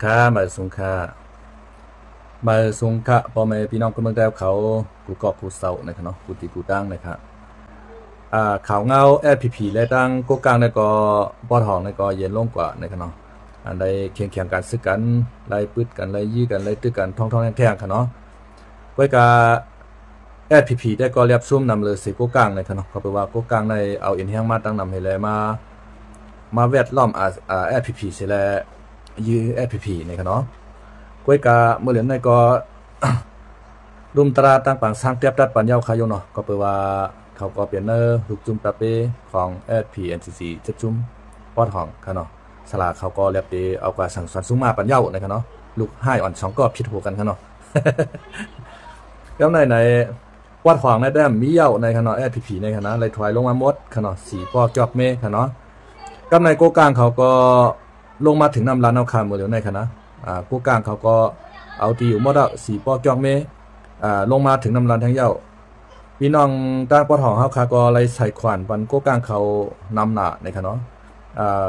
ค่ามาสุงค่ามาสุงค่าพอแม่พี่น้องก็เมืองแต่เขากูกอบกูเสานะครับเนาะกูตีกูตั้งนะครับข่าวเงาแอดพีและตั้งกูกลางในก็ปอทองในก็เย็นลงกว่านะครับเนาะอันใดเคียงกันซึกกันไล่ปืดกันไล่ยี่กันไล่ตื้อกันท่องแท่งๆค่ะเนาะไว้กาแอดพีได้ก็เรียบซุ่มนำเลยสิกูกลางนะครับเนาะเขาไปว่ากูกลางในเอาอินแห้งมาตั้งนำให้เลยมาแวดล้อมแอดพีเสียแล้วยื้อแอดพีนะครับเนาะกวยกาเมื่อเหรียญในก็รุมตราตั้งปังสร้างเทียบดัดปัญญาขายเนาะก็แปลว่าเขาก็เปลี่ยนเนอร์ลูกจุ่มปะเป้ของ SPNCC จะจุ่มปอดห้องค่ะเนาะสลาเขาก็เรียบดีเอากว่าสั่งสอนสูงมาปัญญานะครับเนาะลูกให้อ่อนสองก็ผิดหัวกันค่ะเนาะแล้วในปอดห้องในแดมมีเย้าในค่ะเนาะ SPP ในค่ะนะเลยถอยลงมาหมดค่ะเนาะสีปอจอกเมค่ะเนาะกับในโกกลางเขาก็ลงมาถึงนำร้านเอาคาเมื่อเดี๋ยวในค่ะนะกูกลางเขาก็เอาตีอยู่หมดอ่ะสีปอกจอกเมลงมาถึงน้ำรันทั้งเย้าพี่น้องตั้งปอทองเขาคาก็ไล่ใส่ขวานปันกูกลางเขานำหนาในค่ะเนาะ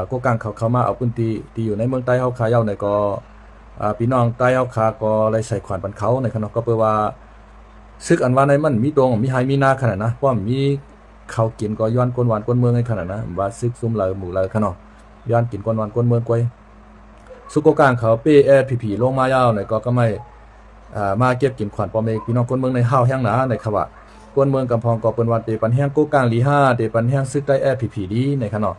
กูกลางเขามาเอาปืนตีอยู่ในเมืองใต้เขาคาเย้าในก็พี่น้องใต้เขาคาก็ไล่ใส่ขวานปันเขาในค่ะเนาะก็แปลว่าซึกอันว่าในมันมีตรงมีไฮมีนาขนาดนะเพราะมีเขากินก็ย้อนก้นหวานก้นเมืองในขนาดนะว่าซึกซุ่มเลยหมู่เลยค่ะเนาะย้อนกินก้นหวานก้นเมืองกวยสุกกลางเขาเป้แอร์ผีลงมายาวในก็ไม่มาเก็บกินขวัญปอมเองพี่น้องคนเมืองในห้าวแห้งหนาในขวะคนเมืองกำพองก่อเป็นวันเตปันแห้งโกกลางลีห้าเตปันแห้งซึกได้แอร์ผีดีในขณะ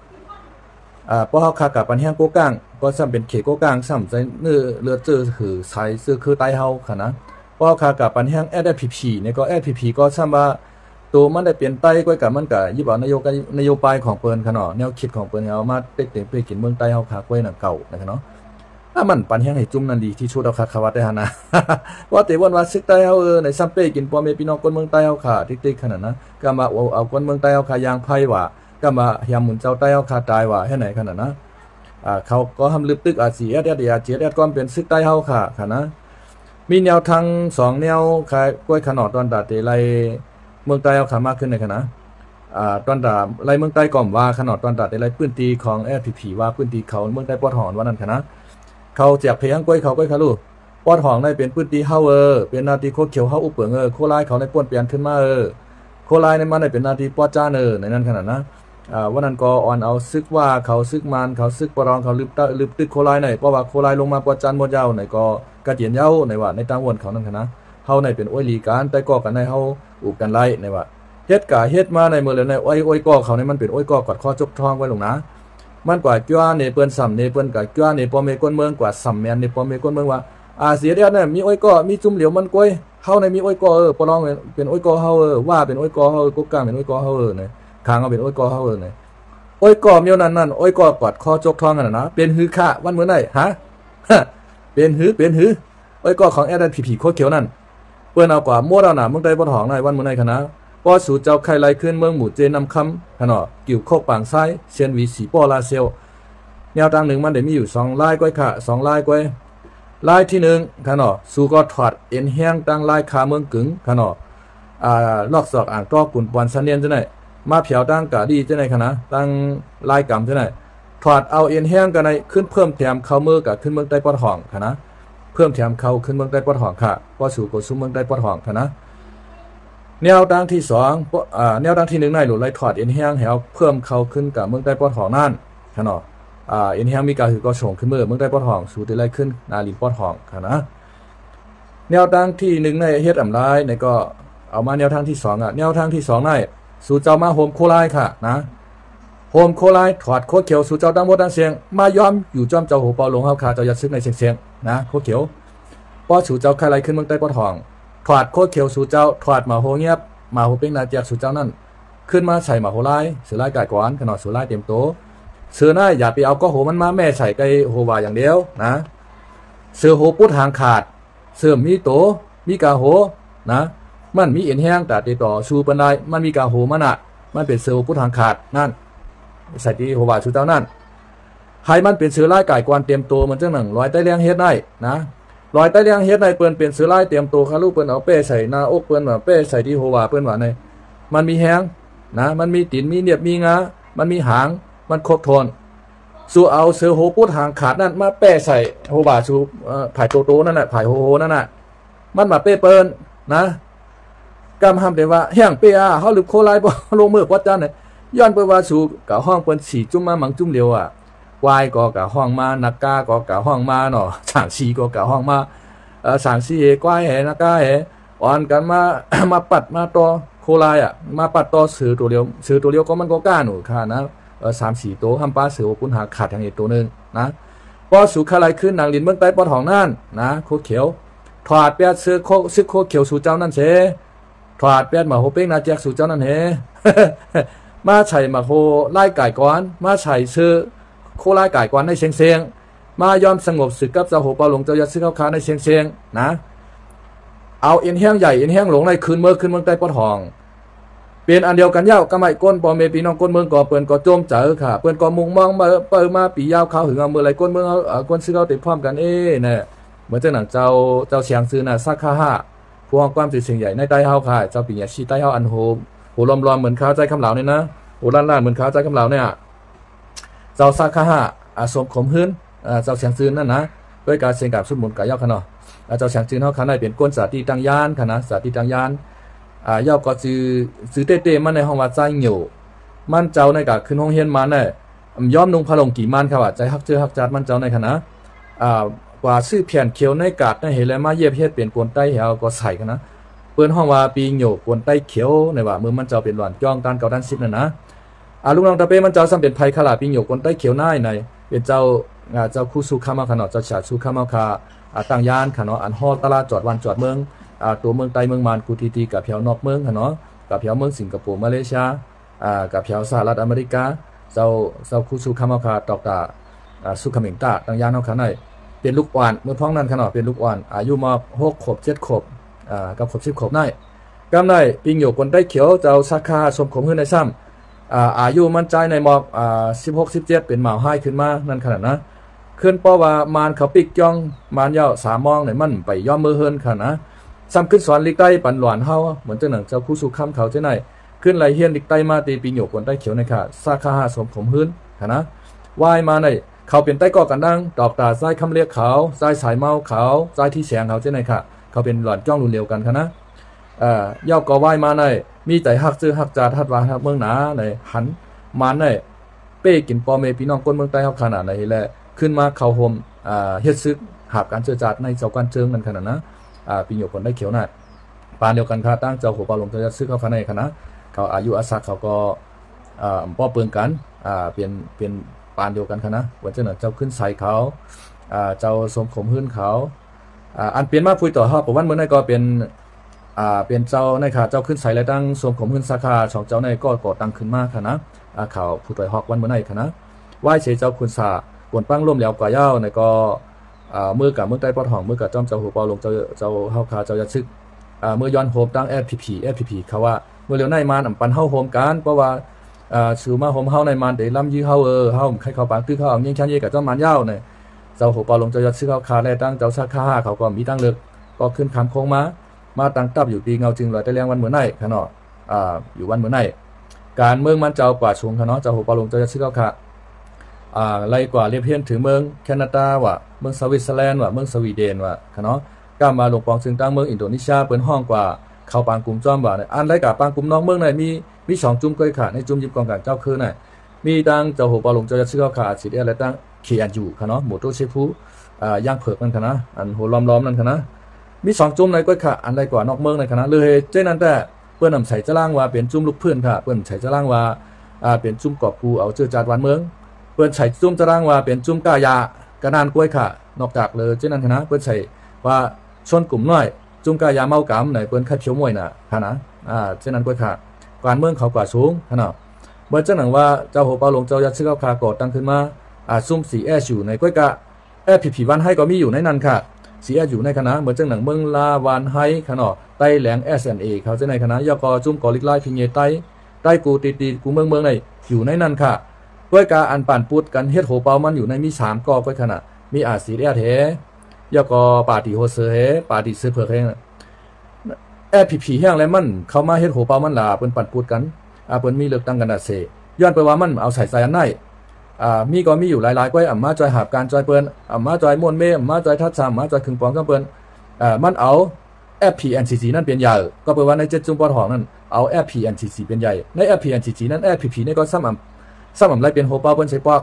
พอเขาขากับปันแห้งโกกลางก็ซ้ำเป็นเขโกกลางซ้ำใจเนื้อเลือดเจอหือใช้ซื้อคือไตเฮาค่ะนะพอขากับปันแห้งแอร์ผีในก็แอร์ผีก็ซ้ำว่าตัวมันได้เปลี่ยนไตก้อยกับมันกับยิบเอานโยบายของเปิ้นขนาดแนวคิดของเปิ้นเอามาเต็มไปกินเมืองไตเฮาขาก้อยหนังเก่านะครับเนาะถ้ามันปันแห้งให้จุ่มนั่นดีที่ชุดเอาคาวัดได้ฮะนะว่าแต่วันว่าซึกใต้เฮาในซัมเป้กินพ่อแม่พี่น้องคนเมืองใต้เฮาค่ะติ๊กๆขนาดนั้นก็มาเอาคนเมืองใต้เฮาค่ะยางไผ่ว่าก็มาพยายามหมุนเจ้าใต้เฮาค่ะตายว่าให้ไหนขนาดนั้นเขาก็ทำลึกตึกอาเซียเดียเจียก็เป็นซึกใต้เฮาค่ะค่ะนะมีแนวทาง2แนวคล้ายกล้วยขนอดตอนดาเตไลเมืองใต้เฮาค่ะมากขึ้นในขณะตอนดาไลเมืองใต้ก่อมว่าขนอดตอนดาเตไลพื้นที่ของFPPว่าพื้นที่เขาเมืองใต้ปอดหอนว่านั่นค่ะนะเขาแจกเพลงกล้วยเขากล้วยคาลูปอดห้องในเป็นพื้นที่เฮาเป็นนาทีโคเขียวเฮาอุปเปิงโคไลเขาในป้วนเปลี่ยนขึ้นมาโคไลในมันในเป็นนาทีปอดจ้าในนั้นขนาดนะวันนั้นก็อ่อนเอาซึกว่าเขาซึกมันเขาซึกปรองเขาลืบตึกโคไลในเพราะว่าโคไลลงมาปอดจานหมดยาวในก็กระเจียนยาวในว่าในตั้งวนเขานั่นขนาดเฮาในเป็นอ้อยลีการแต่ก็กันในเฮาอุบกันไล่ในว่าเฮ็ดกะเฮ็ดมาในเมื่อเลยในอ้อยก็เขาในมันเป็นอ้อยก็กอดคอจกทองไว้ลงนะมันกว่าจ้าเนเปิ้นซ้ำเนเปิ้นกับจ้าเนปอเมก้นเมืองกว่าซ้ำแมนเนปอเมก้นเมืองว่าเสียเดียวเนี่ยมีอ้อยก็มีจุ่มเหลียวมันกล้วยเฮาในมีอ้อยก็ปลองเป็นอ้อยก็เฮาว่าเป็นอ้อยก็เฮากุ๊กกลางเป็นอ้อยก็เฮาเนี่ยคางเอาเป็นอ้อยก็เฮาเนี่ยอ้อยก็เมียวนั่นอ้อยก็กอดคอจกทองกันนะเป็นหือค่าวันมื้อไหนฮะเป็นหืออ้อยก็ของแอดผีโคตรเขียวนั่นเปิ้นเอากว่ามั่วเอาหนาเมืองใต้บ่ท้องในวันมื้อไหนคณะป้อสู่เจ้าไข่ไหลขึ้นเมืองหมู่เจนำคำขนาดกิ่วโคกปางซ้ายเชียนวีสีป้อลาเซลแนวทางหนึ่งมันได้มีอยู่2ลายก้อยค่ะ2ลายก้อยลายที่1ขนาดสู่ก็ถอดเอ็นแห้งตั้งลายคาเมืองกึ๋งขนาดลอกศอกอ่างตอกกุนปอนซันเนียนจังได๋มาเผียวตั้งกะดีจังได๋คณะตั้งลายกำจังได๋ถอดเอาเอ็นแห้งกันในขึ้นเพิ่มแถมเข้ามือกับขึ้นเมืองใต้ปอดห้องคณะเพิ่มแถมเข้าขึ้นเมืองใต้ปอดห้องค่ะป้อสู่ก็สู่เมืองใต้ปอดห้องคณะแนวทางที่2แนวทางที่1ในหลุดไล่ถอดเอ็นแห้งให้เอาเพิ่มเข้าขึ้นกับเมืองใต้ปอดห้องนั่นขนาดเอ็นแห้งมีการถือก็ส่งขึ้นเมืองใต้ปอดห้องสู่ได้ไล่ขึ้นนาลินปอดห้องค่ะนะแนวทางที่1ในเฮ็ดอำลายในก็เอามาแนวทางที่2แนวทางที่2ในสู่เจ้ามาโฮมโคไลค่ะนะโฮมโคไลถอดโคเขียวสู่เจ้าดังหมดดังเสียงมายอมอยู่จอมเจ้าโหเปาลงเฮาคาเจ้ายัดซึกในเสียงนะโคเขียวป้อสู่เจ้าไข่ไล่ขึ้นเมืองใต้ปอดห้องถอดโคเขียวสู่เจ้าถอดมาโหเงียบมาโหเป้งนาเจียกสู่เจ้านั่นขึ้นมาใส่มาโหไล่เสือไล่กายก่อนขนาดเสือไล่เต็มโตเสือหน้าอย่าไปเอาก็โหมันมาแม่ใส่ไก่โหว่าอย่างเดียวนะเสือโหปุดหางขาดเสือมีโตมีกาโหนะมันมีเอ็นแห้งแต่ติดต่อชูปันไดมันมีกาโหมันอ่ะมันเป็นเสือปุดหางขาดนั่นใส่ที่โหว่าสู่เจ้านั่นให้มันเป็นเสือไล่กายก่อนเต็มโตมันจังหนังร้อยใต้เลี้ยงเฮ็ดได้นะลอยใต้เลี้ยงเฮ็ดในเปิ้นเป็นเสือไล่เตรียมตัวคาลูกเปิ้นเอาเป้ใส่หน้าอกเปิ้นว่าเป้ใส่ที่โหว่าเปิ้นว่าในมันมีแห้งนะมันมีตีนมีเนียบมีงามันมีหางมันครบทน สู้เอาเสือโหปุดหางขาดนั่นมาแป้ใส่โหบ่าสู้ผายโตนั่นน่ะผายโหนั่นน่ะมันมาเป้เปิ้นนะกำห้ามได้ว่าแห้งเป้อาเฮาหรือโคไลบ่ลงมือปัดจันเนี่ยย้อนไปว่าสู่กะห้องเปิ้นสีจุ่มมาหมังจุ่มเดียวอ่ะวายก็กะห้องมานักกาก็กะห้องมาเนาะสางสีก็กะห้องมาสางสีเฮกวายเฮนักกาเฮอ่อนกันมามาปัดมาต่อโคไลอ่ะมาปัดต่อเสือตัวเดียวเสือตัวเดียวก็มันก็กล้าหนูค่ะนะ3-4ตัวห้ามป้าเสือปุ้นหาขาดอย่างอีกตัวนึงนะพอสู่คาไลขึ้นนางลินเมืองใต้ปอดห้องนั่นนะโคเขียวถอดเปียดเสือโคซึกโคเขียวสู่เจ้านั่นเสถอดเปียดมาโฮเป้งนาแจกสู่เจ้านั่นเฮ มาใส่มาโฮไล่ไก่ก้อนมาใส่ซื้อโคไล่ไก่ก้อนในเสียงมายอมสงบศึกกับเจ้าโหเปาหลงเจ้ายัดซื้อข้าวขาในเสียงนะเอาเอ็นแห้งใหญ่เอ็นแห้งหลงในคืนเมืองใต้ปอดห้องเป็นอันเดียวกันยาวก็ไม่ก้นปอเมปีน้องก้นเมืองก่อเปิ้นก่อโจมเจอค่ะเปิ้นก่อมุงมองมาเปิดมาปียาวเขาหึงเอาเมื่อไรก้นเมืองก้นซื้อเขาติดพร้อมกันเนี่ยเหมือนเจ้าหนังเจ้าเสียงซื้อน่ะซักค่าห้าพวงความสื่อเสียงใหญ่ในใต้เฮาค่ะเจ้าปีเนี่ยชี้ใต้เฮาอันโหลอมเหมือนข้าวใจคำเหลาเนี่ยนะโหล้านเหมือนข้าวใจคำเหลาเนี่ยเจ้าซักค่าห้าสมขมหื้นเจ้าเสียงซื้อนั่นนะด้วยการเสียงกับสุดมุนกายาวขนาดเจ้าเสียงซื้อเฮาขนาดเป็นก้นสาธิตังยานค่ะนะสาธิตังยานยาวก็ซื้อเต้ๆมันในห้องว่าใจเหนียวมันเจ้าในกะขึ้นห้องเฮียนมันเนี่ยย้อมนุ่งพะลงกี่มันครับว่าใจฮักเจอฮักจัดมันเจ้าในคณะกว่าซื้อเพียนเขียวในกาดในเห็นแล้วมาเย็บเฮ็ดเปลี่ยนกวนไต้เฮาก็ใส่กันนะเปิ้นห้องว่าปีเหนียวกวนไต้เขียวในว่ามือมันเจ้าเป็นหลอนจ้องด้านเก่าด้าน10นั่นนะลุงน้องตะเป้มันเจ้าซ้ำเป็นไผขลาปีเหนียวกวนไต้เขียวน้ายในเป็นเจ้าคู่สู่ข้ามาขนาดเจ้าฉาสู่ข้ามาคาตั้งยานขนาดอันฮอตลาดจอดวันจอดเมืองตัวเมืองใต้เมืองมานกูทีกับแถวนอกเมืองค่ะเนาะกับแถวเมืองสิงคโปร์มาเลเซียกับแถวสหรัฐอเมริกาเจ้าคู่สู่คามาคาตอกตาสุขมิงตาตั้งยานเฮาค่ะในเป็นลูกอ่อนเมื่อพ้องนั้นค่ะเนาะเป็นลูกอ่อนอายุมา6 ขวบ 7 ขวบกับขวบ10 ขวบในกำในปิงอยู่คนใต้เขียวเจ้าสาขาสมขมขึ้นในซ้ำอายุมันใจในมอบ16 17เป็นหมาให้ขึ้นมานั่นขนาดนะขึ้นเพราะว่ามานเขาปิกย่องมานยาว3 มองในมันไปย่อมมือเฮินค่ะนะซ้ำขึ้นสอนลิกใต้ปันหลวนเฮาเหมือนเจ้าหนังเจ้าคู่สุขเขาเจ้าไหนขึ้นไหลเฮียนลิกใต้มาตีปีหยกคนใต้เขียวในค่ะสาขาสมผมหื้นค่ะนะว่ายมาในเขาเป็นใต้ก่อกันดังดอกตาซ้ายคำเรียกเขาซ้ายสายเมาเขาซ้ายที่แสงเขาเจ้าไหนค่ะเขาเป็นหลอนจ้องรุนเร็วกันค่ะนะย่อก็ว่ายมาในมีแต่หักซื้อหักจาทัดวาหักเมืองหนาในหันมันในเป้กินปอเมพี่น้องคนเมืองใต้เขาขนาดไหนแหละขึ้นมาเขาห่มเฮ็ดซึกหาบการเจอจัดในเจ้ากันเจิงกันขนาดนะปีหยกคนได้เขียวหน่ะปานเดียวกันค่ะตั้งเจ้าหัวปลาลงจะซื้อเข้าภายในคณะเขาอายุอาศักเขาก็ป้อเปลืองกันเป็นปานเดียวกันคณะวันเจ้าหน่ะเจ้าขึ้นใส่เขาเจ้าสมขมหื้นเขาอันเปลี่ยนมาพูดต่อฮะผมว่าเมื่อนั้นก็เป็นเจ้าในค่ะเจ้าขึ้นใส่และตั้งสมขมหื้นสาขาสองเจ้าในก็ก่อตั้งขึ้นมาคณะข่าวผู้ต่อยฮอกวันเมื่อนั้นคณะไหว้เฉยเจ้าคุณสาปวนปั้งร่วมแล้วกว่าเย้าในก็เมื่อกับเมื่อใต้ปอดห้องเมื่อกับจ้อมเจ้าหัวเปาลงเจ้าเฮาคาเจ้ายัดซึกเมื่อย้อนโฮมตั้ง FPP เขาว่าเมื่อเร็วในมานปั่นเฮาโฮมกันเพราะว่าชื่อมาโฮมเฮาในมานได้ลำยื้อเฮาเฮาใครเขาปางตื้อเขาเอายิงชั้นเยกับเจ้ามันยาวเนี่ยเจ้าหัวเปาลงเจ้ายัดซึกเฮาคาและตั้งเจ้าสาขาเขาก็มีตั้งเลิกก็ขึ้นคำโค้งมาตั้งตับอยู่ปีเงาจึงลอยได้แรงวันเหมือนในขนาดอยู่วันเหมือนในการเมืองมันเจ้ากว่าสูงขนาดเจ้าหัวเปาลงเจ้ายัดซึกเฮาคาไล่กว่าเรียบเพี้ยนถึงเมืองแคนาดาว่ะเมืองสวิตเซอร์แลนด์ว่ะเมืองสวีเดนว่ะค่ะเนาะก้ามาลงปองซึ่งตั้งเมืองอินโดนีเซียเปิ้นห้องกว่าเข้าปางกลุ่มจ้อมว่ะอันไล่กับปางกลุ่มน้องเมืองไหนมี2 จุ่มเกยค่ะในจุ่มยิบกองการเจ้าคือไหนมีดังเจ้าหัวปลาลงเจ้าจะชื่อเขาขาสิเดียและตั้งเขียนอยู่ค่ะเนาะโมโตเชฟูย่างเผือกนั่นค่ะนะอันหัวล้อมนั่นค่ะนะมี2 จุ่มในเกยค่ะอันไล่กว่านอกเมืองในค่ะนะเลยเจ้นั้นแต่เปิ้นนำใส่จะล่างว่าเป็นจุ่มลูกเพื่อนค่ะเปิ้นใส่จะล่างว่าเป็นจุ่มกอบกูเอาเจอจาดวันเมืองเปิ้นใส่จุ่มจะร่างว่าเป็นจุ่มกายากระนานกล้วยค่ะนอกจากเลยเช่นนั้นนะเปิ้นใส่ว่าชนกลุ่มน้อยจุ่มกายาเมากำไหนเปิ้นคัดเขียวมวยน่ะค่ะนะเช่นนั้นกล้วยค่ะการเมืองเขากว่าสูงค่ะเนาะเมื่อเจ้าหนังว่าเจ้าหัวเปาลงเจ้ายัดซื้อข้าวก่อตั้งขึ้นมาซุ่ม4Sอยู่ในกล้วยกะFPPวันให้ก็มีอยู่ในนั้นค่ะ4Sอยู่ในคณะเมื่อเจ้าหนังเมืองลาวันให้ค่ะเนาะไต้แหลง SNA เขาจะในคณะยกจุ่มก่อลิกไล่พิงเยใต้กูตีกูเมืองในอยู่ในนั้นค่ะด้วยการอันปั่นปุดกันเฮ็ดโหเปามันอยู่ในมี3 กอไว้ขนาดมีสีเรียเทยก็ปาติโฮเซเฮปาติซื้อเผือกเฮFPP แห้งแล้วมันเข้ามาเฮ็ดโหเปามันล่ะเปิ้นปั่นปุดกันเปิ้นมีเลือกตั้งกันน่ะเสย้อนไปว่ามันเอาใส่อันไหน มีก็มีอยู่หลายๆก้อยมาจอยหาบการจอยเปิ้นมาจอยมวนเมมาจอยทัดซ้ำมาจอยคึงปองก็เปิ้นมันเอา FPNCC นั่นเป็นใหญ่ก็แปลว่าใน7จุ่มปอทองนั่นเอา FPNCC เป็นใหญ่ใน FPNCC นั่น FPP นี่ก็ซ้ำไรเป็นโฮเป้าเปิ้นใส่ปอก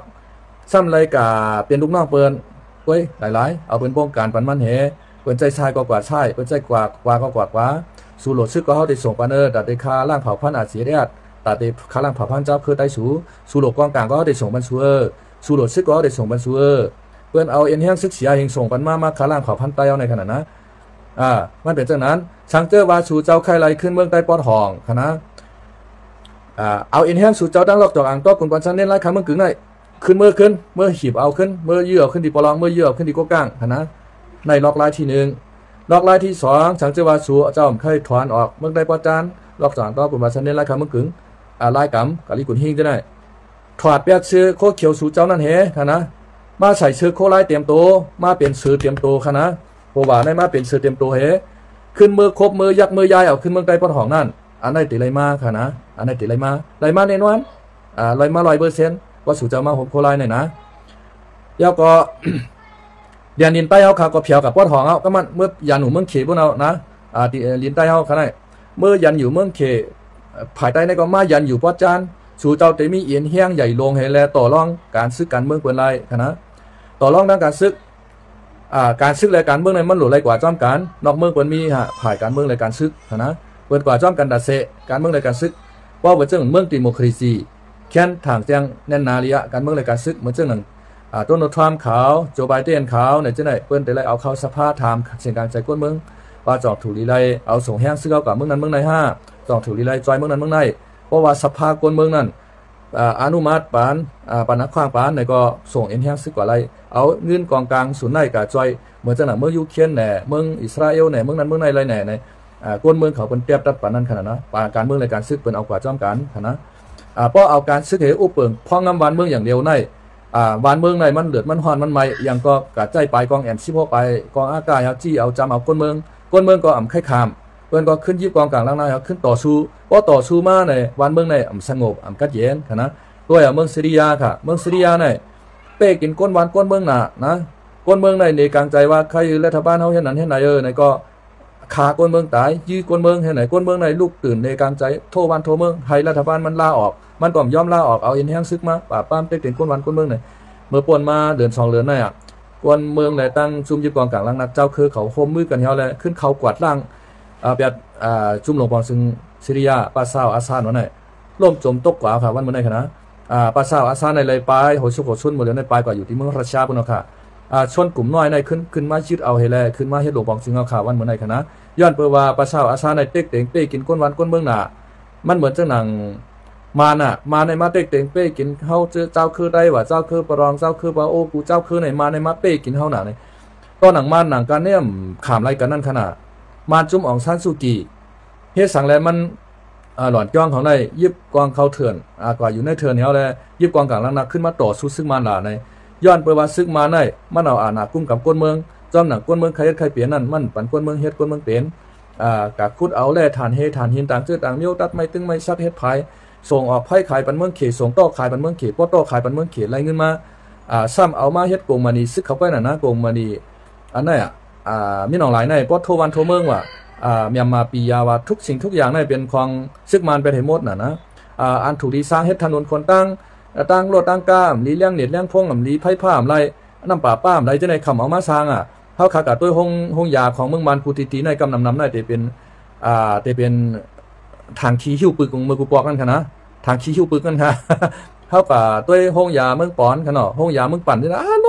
ซ้ำไรกะเป็นลูกน้องเปิ้นก้อยหลายๆเอาเปิ้นป้องกันปันมันเหเปิ้นใจชายก็กว่าชายเปิ้นใจกว่าก็กว่าสู่โหลดซึกก็เฮาได้ส่งปานตัดได้ค่าล่างเผาพันธุ์อาเสียได้ตัดได้ค่าล่างเผาพันธุ์เจ้าคือได้สู่โหลดกองกลางก็ได้ส่งบรรซูสู่โหลดซึกก็ได้ส่งบรรซูเปิ้นเอาเอ็นเฮียงซึกเสียเฮงส่งปันมาค่าล่างเผาพันธุ์ใต้เอาในขณะนั้นมันเป็นจังนั้นช่างเจอว่าสู่เจ้าไข่ไหลขึ้นเมืองใต้ปอดห้องคณะเอาเอ็นเฮียงสู่เจ้าดังลอกจอกอ่างตัวกุนปันซันเน้นไล่คำเมืองกึ่งได้ขึ้นเมื่อหีบเอาขึ้นเมื่อยื่อขึ้นดีปอลองเมื่อยื่อขึ้นดีโกก้างคณะในล็อกไลน์ที่1ล็อกไลน์ที่2ช่างเจอว่าสู่เจ้าไข่ถอนออกเมืองใต้ปอดจานล็อกจอกตัวกุนปันซันเน้นไล่คำเมืองกึ่งไล่กำกะลิกุนหิงจะได้ถอดเปียชื่อโคเขียวสู่เจ้านั่นเหคณะมาใส่ชื่อโคไล่เตรียมตัวมาเปลี่ยนชื่อเตรียมตัวคณะโบว่าได้มาเป็นชื่อเตรียมตัวเหขึ้นมือครบมือยักมือยายเอาขึ้นเมืองใต้ปอดห้องนั่นอันไหนติไรมาค่ะนะอันไหนติไรมาแน่นอนไรมา100%ว่าสู่เจ้ามาหกโคไลหน่อยนะแล้วก็ เดียนลินใต้เฮาค่ะก็เพียวกับปอดห้องเอาก็มันเมื่อยันอยู่เมืองเขพวกเรานะลินใต้เฮาค่ะได้เมื่อยันอยู่เมืองเขภายใต้ในก็มายันอยู่ปอดจานสู่เจ้าแต่มีเอียนเฮียงใหญ่ลงให้แลต่อรองการซื้อการเมืองเปิ้นไรค่ะนะต่อรองด้านการซื้อการซึกและการเมืองในมันหลุดไรกว่าจ้อมกันนอกเมืองเปิ้นมีผ่ายการเมืองและการซึกนะเปิ้นกว่าจ้อมกันดัดเซการเมืองและการซึกว่าเหมือนเจ้าเมืองดิโมคราซีแค้นทางแจ้งแน่นนาลียะการเมืองและการซึกเหมือนเจ้าหนึ่งโดนัลด์ทรัมป์ขาวโจไบเดนขาวในเจ้าไหนเปิ้นแต่ไรเอาเข้าสภาทำเสียงการใจก้นเมืองว่าจอกถูกลีไรเอาส่งแห้งซึกเอากับเมืองนั้นเมืองในจอกถูกลีไรจอยเมืองนั้นเมืองในเพราะว่าสภาก้นเมืองนั้นอนุมัติปานนักขว้างปานในก็ส่งเอ็นแห้งซึกกว่าไรเอาเงินกองกลางศูนย์ในกับจอยเหมือนจะหนังเมืองยูเครนแหน่เมืองอิสราเอลแหน่เมืองนั้นเมืองในอะไรแหน่ในก้นเมืองเขาเป็นเตียบตัดปานนั้นขนาดนะการเมืองในการซึกเป็นเอากว่าจ้อมกันขนาดเพราะเอาการซึกเหอุปเปิงพ้องงำวานเมืองอย่างเดียวในวานเมืองในมันเดือดมันฮอนมันไม่อย่างก็กระจายไปกองM16ไปกองอากาศเอาจี้เอาจำเอาก้นเมืองก็อ่ำไข่ขามเปิ้นก็ขึ้นยิบกองกลางล่างหน้าขึ้นต่อสู้เพราะต่อสู้มาในวานเมืองในอ่ำสงบอ่ำกัดเย็นขนาดด้วยเมืองซีรียาค่ะเมืองซีรียาในเป้กินก้นวานก้นเมืองนะก้นเมืองในกลางใจว่าใครรัฐบาลเฮาเฮ็ดนั้นเฮ็ดไหนในก็ขาก้นเมืองตายยื้อก้นเมืองเฮ็ดไหนก้นเมืองในลูกตื่นในกลางใจโทบ้านโทเมืองให้รัฐบาลมันลาออกมันก็ยอมลาออกเอาเอ็นแห้งซึกมาป่าป้ามเป้กินก้นวานก้นเมืองในเมื่อป่นมาเดือน2เดือนในก้นเมืองในตั้งซุ่มยึดกองกลางล่างนักเจ้าคือเขาโคมมือกันเฮาเลยขึ้นเขากวาดล่างแบบจุ่มลงปองซึ่งซีรียาปาซาวอาซานวันไหนล่มจมตกกว่าค่ะวันมื้อไหนค่ะนะปาซาวอาซานในเลยไปโหชุกโหชุนหมดเลยในไปกว่าอยู่ที่เมืองรัสเซียพุ่นเนาะค่ะชนกลุ่มน้อยในขึ้นมายึดเอาให้แลขึ้นมาเฮ็ดหลวงปองซึ่งเอาข่าววันมื้อไหนค่ะนะย้อนเปิดว่าปาซาวอาซานในเต็กเต็งเป้กินก้นวันก้นเมืองน่ะมันเหมือนจังหนังมาในมาเต็กเต็งเป้กินเฮาเจ้าคือได้ว่าเจ้าคือปรองเจ้าคือปาโอกูเจ้าคือในมาเป้กินเฮาน่ะนี่ก็หนังมาหนังการเนี่ยขามไรกันนั่นขนาดมาจุ่มอองซันซูกีเฮ็ดสังแลมันหลอนจ้องของได้ยิบกองเขาเถื่อนกว่าอยู่ในเถื่อนเฮาแลยิบกองกลางลังนักขึ้นมาต่อสู้ซึ่งมาหลาในย้อนเปิดว่าซึกมาได้มันเอาหนากุ้มกับก้นเมืองจอมหนังก้นเมืองใครเฮ็ดใครเปลี่ยนนั่นมันปั่นก้นเมืองเฮ็ดก้นเมืองเป็นกะคุดเอาแล่ฐานเฮฐานหินต่างต่างมิ้วตัดไม่ตึงไม่ซักเฮ็ดไผส่งออกไผขายปั่นเมืองเขตส่งต่อขายปั่นเมืองเขตป้อต่อขายปั่นเมืองเขตไรเงินมาซ้ำเอามาเฮ็ดโกงมานี่ซึกเข้าไปน่ะนะโกงมานี่อันนั้นมีน้องหลายในป้อโทวันโทเมืองว่าเมียนมาปียาว่าทุกสิ่งทุกอย่างนั่นเป็นของซึกมันเป็นให้หมดนะอันถูกดีสร้างเฮ็ดถนนคนตั้งรถตั้งก้ามลีเลี้ยงเน็ตเลี้ยงพงลีไผ่ผ้าอะไรน้ำป่าป้ามไรจะในคำเอามาสร้างเฮาขากับตัวห้องยาของเมืองมันกูตีในกำนำได้แต่เป็นทางขี้หิ้วปึกของเมืองกูปอกกันค่ะนะทางขี้หิ้วปึกกันค่ะเฮากับตัวห้องยาเมืองปอนค่ะเนาะห้องยาเมืองปั่นนี่นะโน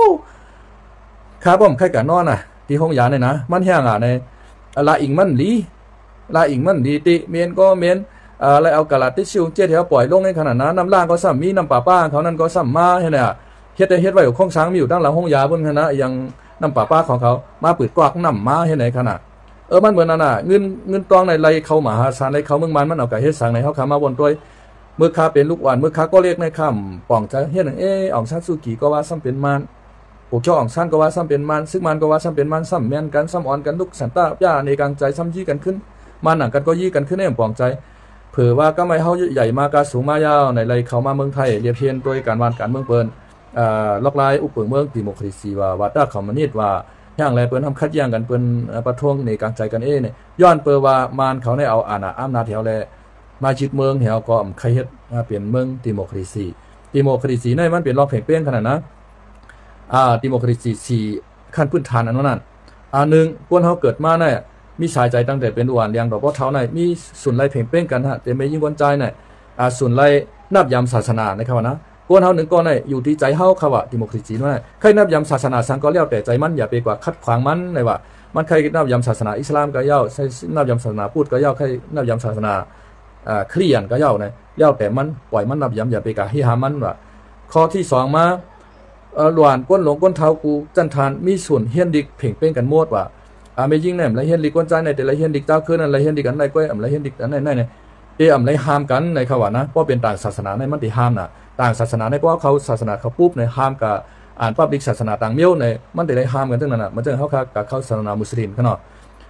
ครับผมใครกับนอนที่ห้องยาเนี่ยนะมันแห้งในลาอิงมันดีติเมียนก็เมียนอะไรเอากะลาติชิวเจี๊ยแถวปล่อยลงในขนาดนั้นน้ำล่างก็ซ้ำมีน้ำป่าป้าเขานั่นก็ซ้ำมาเห็นไหมเฮ็ดไว้ของช้างมีอยู่ตั้งหลังห้องยาบนคณะยังน้ำป่าป้าของเขามาปืดกวากน้ำมาเห็นไหนขนาดมันเหมือนนั่นเงินตองในไรเขามหาศาลไรเขาเมืองมันเอากะเฮ็ดสังในเขาขามาบนตัวเมื่อค้าเป็นลูกหวานเมื่อค้าก็เรียกในคำป่องจะเฮ็ดอ่องซัตสุกิก็ว่าซ้ำเป็นมันปกเจ้าอ่องสั้นก็ว่าซ้ำเป็นมันซึ่งมันก็ว่าซ้ำเป็นมันซ้ำแม่นกันซ้ำอ่อนกันลูกสันตาย่าในกลางใจซ้ำยี่กันขึ้นมันหนังกันก็ยี่กันขึ้นในป่องใจเผื่อว่าก็ไม่เฮาใหญ่มากาสูงมายาวในไรเขามาเมืองไทยเรียบเพียนโดยการวานการเมืองเปิ้น ล็อกไลอุปเมืองดิโมคราซีว่าตาคอมมิวนิสต์ว่าอย่างไรเปิ้นทำคัดแย้งกันเปิ้นประท้วงในกลางใจกันเนี่ยย้อนเปิ้นว่ามานเขาได้เอาอำนาจแถวแลมายึดเมืองแถวก็ใครเฮ็ดเปลี่ยนเมืองดิโมคราซีในมันเป็นรอบแผงเป้งขนาดนะดิโมคราซี4ขั้นพื้นฐานอันนั้นหนึ่งคนเฮาเกิดมาเนี่ยมีสายใจตั้งแต่เป็นอ้วนเลี้ยงดอกบ่เท่าในมีส่วนไล่แผงเป้งกันฮะแต่ไม่ยิ่งวนใจเนี่ยส่วนไล่นับยำศาสนานะครับนะคนเฮาหนึ่งก้อนเนี่ยอยู่ที่ใจเฮาค่ะว่าดิโมคราซีนั่นใครนับยำศาสนาสังก็แล้วแต่ใจมันอย่าไปกว่าคัดขวางมันเลยว่ามันใครนับยำศาสนาอิสลามก็เย่าใครนับยำศาสนาพุทธก็เย่าใครนับยำศาสนาคริสเตียนก็เย่าเนี่ยเย่าแต่มันปล่อยมันนับยำอย่าไปกว่าให้หามันว่าข้อที่2มาหลวนก้นหลงก้นเท้ากูจันทานมีส่วนเฮียนดิกเพ่งเป็นกันหมดว่าไม่ยิ่งเนี่ยละเฮียนดิกก้นใจในแต่ละเฮียนดิกเจ้าคืนนั่นละเฮียนดิกอันใดก็ละเฮียนดิกอันใดเนี่ยเลยห้ามกันในเขาว่านะเพราะเป็นต่างศาสนาในมันติห้ามน่ะต่างศาสนาในเพราะเขาศาสนาเขาปุ๊บในห้ามกับอ่านปับลิกศาสนาต่างเมี้ยวในมันติได้ห้ามกันตั้งนั้นน่ะมันจึงเขากับเขาศาสนามุสลิมเขาเนาะ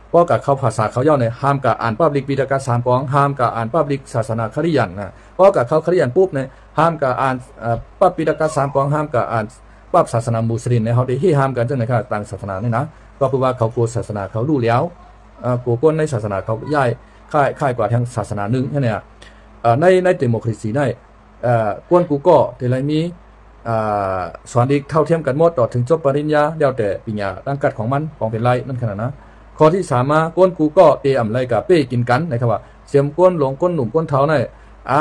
เพราะกับเขาภาษาเขาย่อในห้ามกับอ่านปับลิกวิดากาสามกองห้ามกับอ่านปับลิกศาสนาคริยันนะเพราะกับเขาคริยันปุ๊บในห้ามกับอ่านปับวิดากาสามกองห้ามกับอ่านปับศาสนามุสลิมในเขาได้ที่ห้ามกันจังในค่ะต่างศาสนาเนี่ยนะก็เพราะว่าเขากลัวศาสนาเขารู้แล้วกลัวก้นในศาสนาเขาย่ายค่ายกว่าทางศาสนาหนึ่งเนี่ยในดิโมคราซีได้กวนกูก็แต่ไรมีสอนดีเท่าเทียมกันหมดต่อถึงจบปริญญาแล้วแต่ปัญญาตั้งกัดของมันของเป็นไรนั่นขนาดนะข้อที่3มากวนกูก็เตะไรกับเป้กินกันนะครับว่าเสียมก้นหลงก้นหนุ่มก้นเท้าใ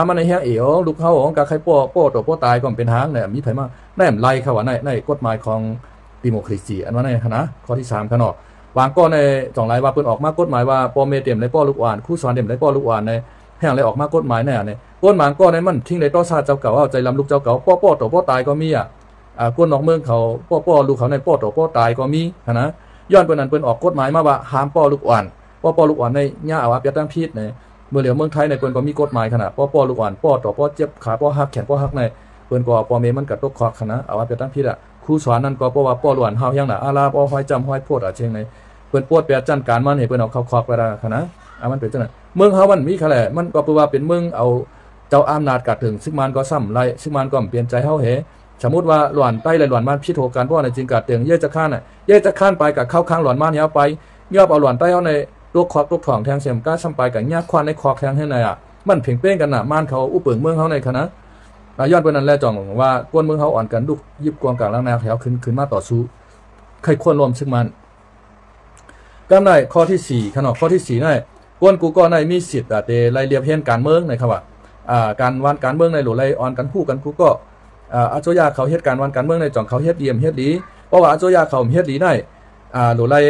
นมันในแห้งเอ๋อลูกเขาของการใครป้อตัวป้อตายก็เป็นหางเนี่ยมีไผมาในไรเขาว่าในกฎหมายของดิโมคราซีอันว่าในคณะข้อที่3ขนาดวางก็ใน2ไรว่าเปิ้นออกมากฎหมายว่าป้อเมเต็มในป้อลูกอ่านคู่สอนเต็มในป้อลูกอ่านในแห่งเลยออกมากฎหมายเนี่ยก้นหมางก็ในมันทิ้งในต่อชาติเจ้าเก่าเอาใจลำลูกเจ้าเก่าป้อตัวป้อตายก็มีก้นนอกเมืองเขาป้อลูกเขาในป้อตัวป้อตายก็มีนะย้อนเปิ้นนั้นเปิ้นออกกฎหมายมาว่าห้ามป้อลูกอ่อนป้อลูกอ่อนในย่าอาวะเปียตั้งพิษในเมื่อเหลียวเมืองไทยในเปิ้นก็มีกฎหมายขนาดป้อลูกอ่อนป้อตัวป้อเจ็บขาป้อหักแขนป้อหักในเปิ้นก็ป้อเมมันกัดตกคอกขนาดอาวะเปียตั้งพิษครูสอนนั่นก็ป้อว่าป้อลูกอ่อนเฮายังน่ะอาลาป้อห้อยจำห้อยโพดเชียงในเปิ้นปวดเปียจันการมันให้เปิ้นเอาเข้าคอกไปละขนาดมันเป็นจังได๋เมืองเฮามันมีแค่แหละมันก็แปลว่าเป็นเมืองเอาเจ้าอำนาจกัดถึงซึ่งมันก็ซ้ำไรซึ่งมันก็เปลี่ยนใจเฮาเหสมมุติว่าหลวนใต้และหลวนบ้านพิโทกันเพราะในจริงกัดถึงเย่จะข้านน่ะเย่จะข้านไปกับเข้าข้างหลวนบ้านเฮาไปเงือบเอาหลวนใต้เฮาในลูกคอกลูกถ่องแทงเสียมก้าซ้ำไปกับญาติควานในคอกแทงให้ในมันเพ่งเป้งกันน่ะม่านเขาอุปเปิงเมืองเฮาในคณะย้อนเปิ้นนั้นแลจ่องว่ากวนเมืองเฮาอ่อนกันลูกยิบกวงกลางล่างแนวแถวขึ้นมาต่อสู้ใครควรรวมซึ่งมันก็ในข้อที่4ขนาดข้อที่4ได้กวนกูก็ในมีสิทธิ์แต่ไล่เรียบเฮียนการเมืองในครับว่าการวันการเมืองในหรือไล่ออนกันคู่กันกูก็อาโจยาเขาเฮ็ดการวันการเมืองในจ่องเขาเฮ็ดเดียมเฮ็ดดีเพราะว่าอาโจยาเขาเฮ็ดดีได้หรือไล่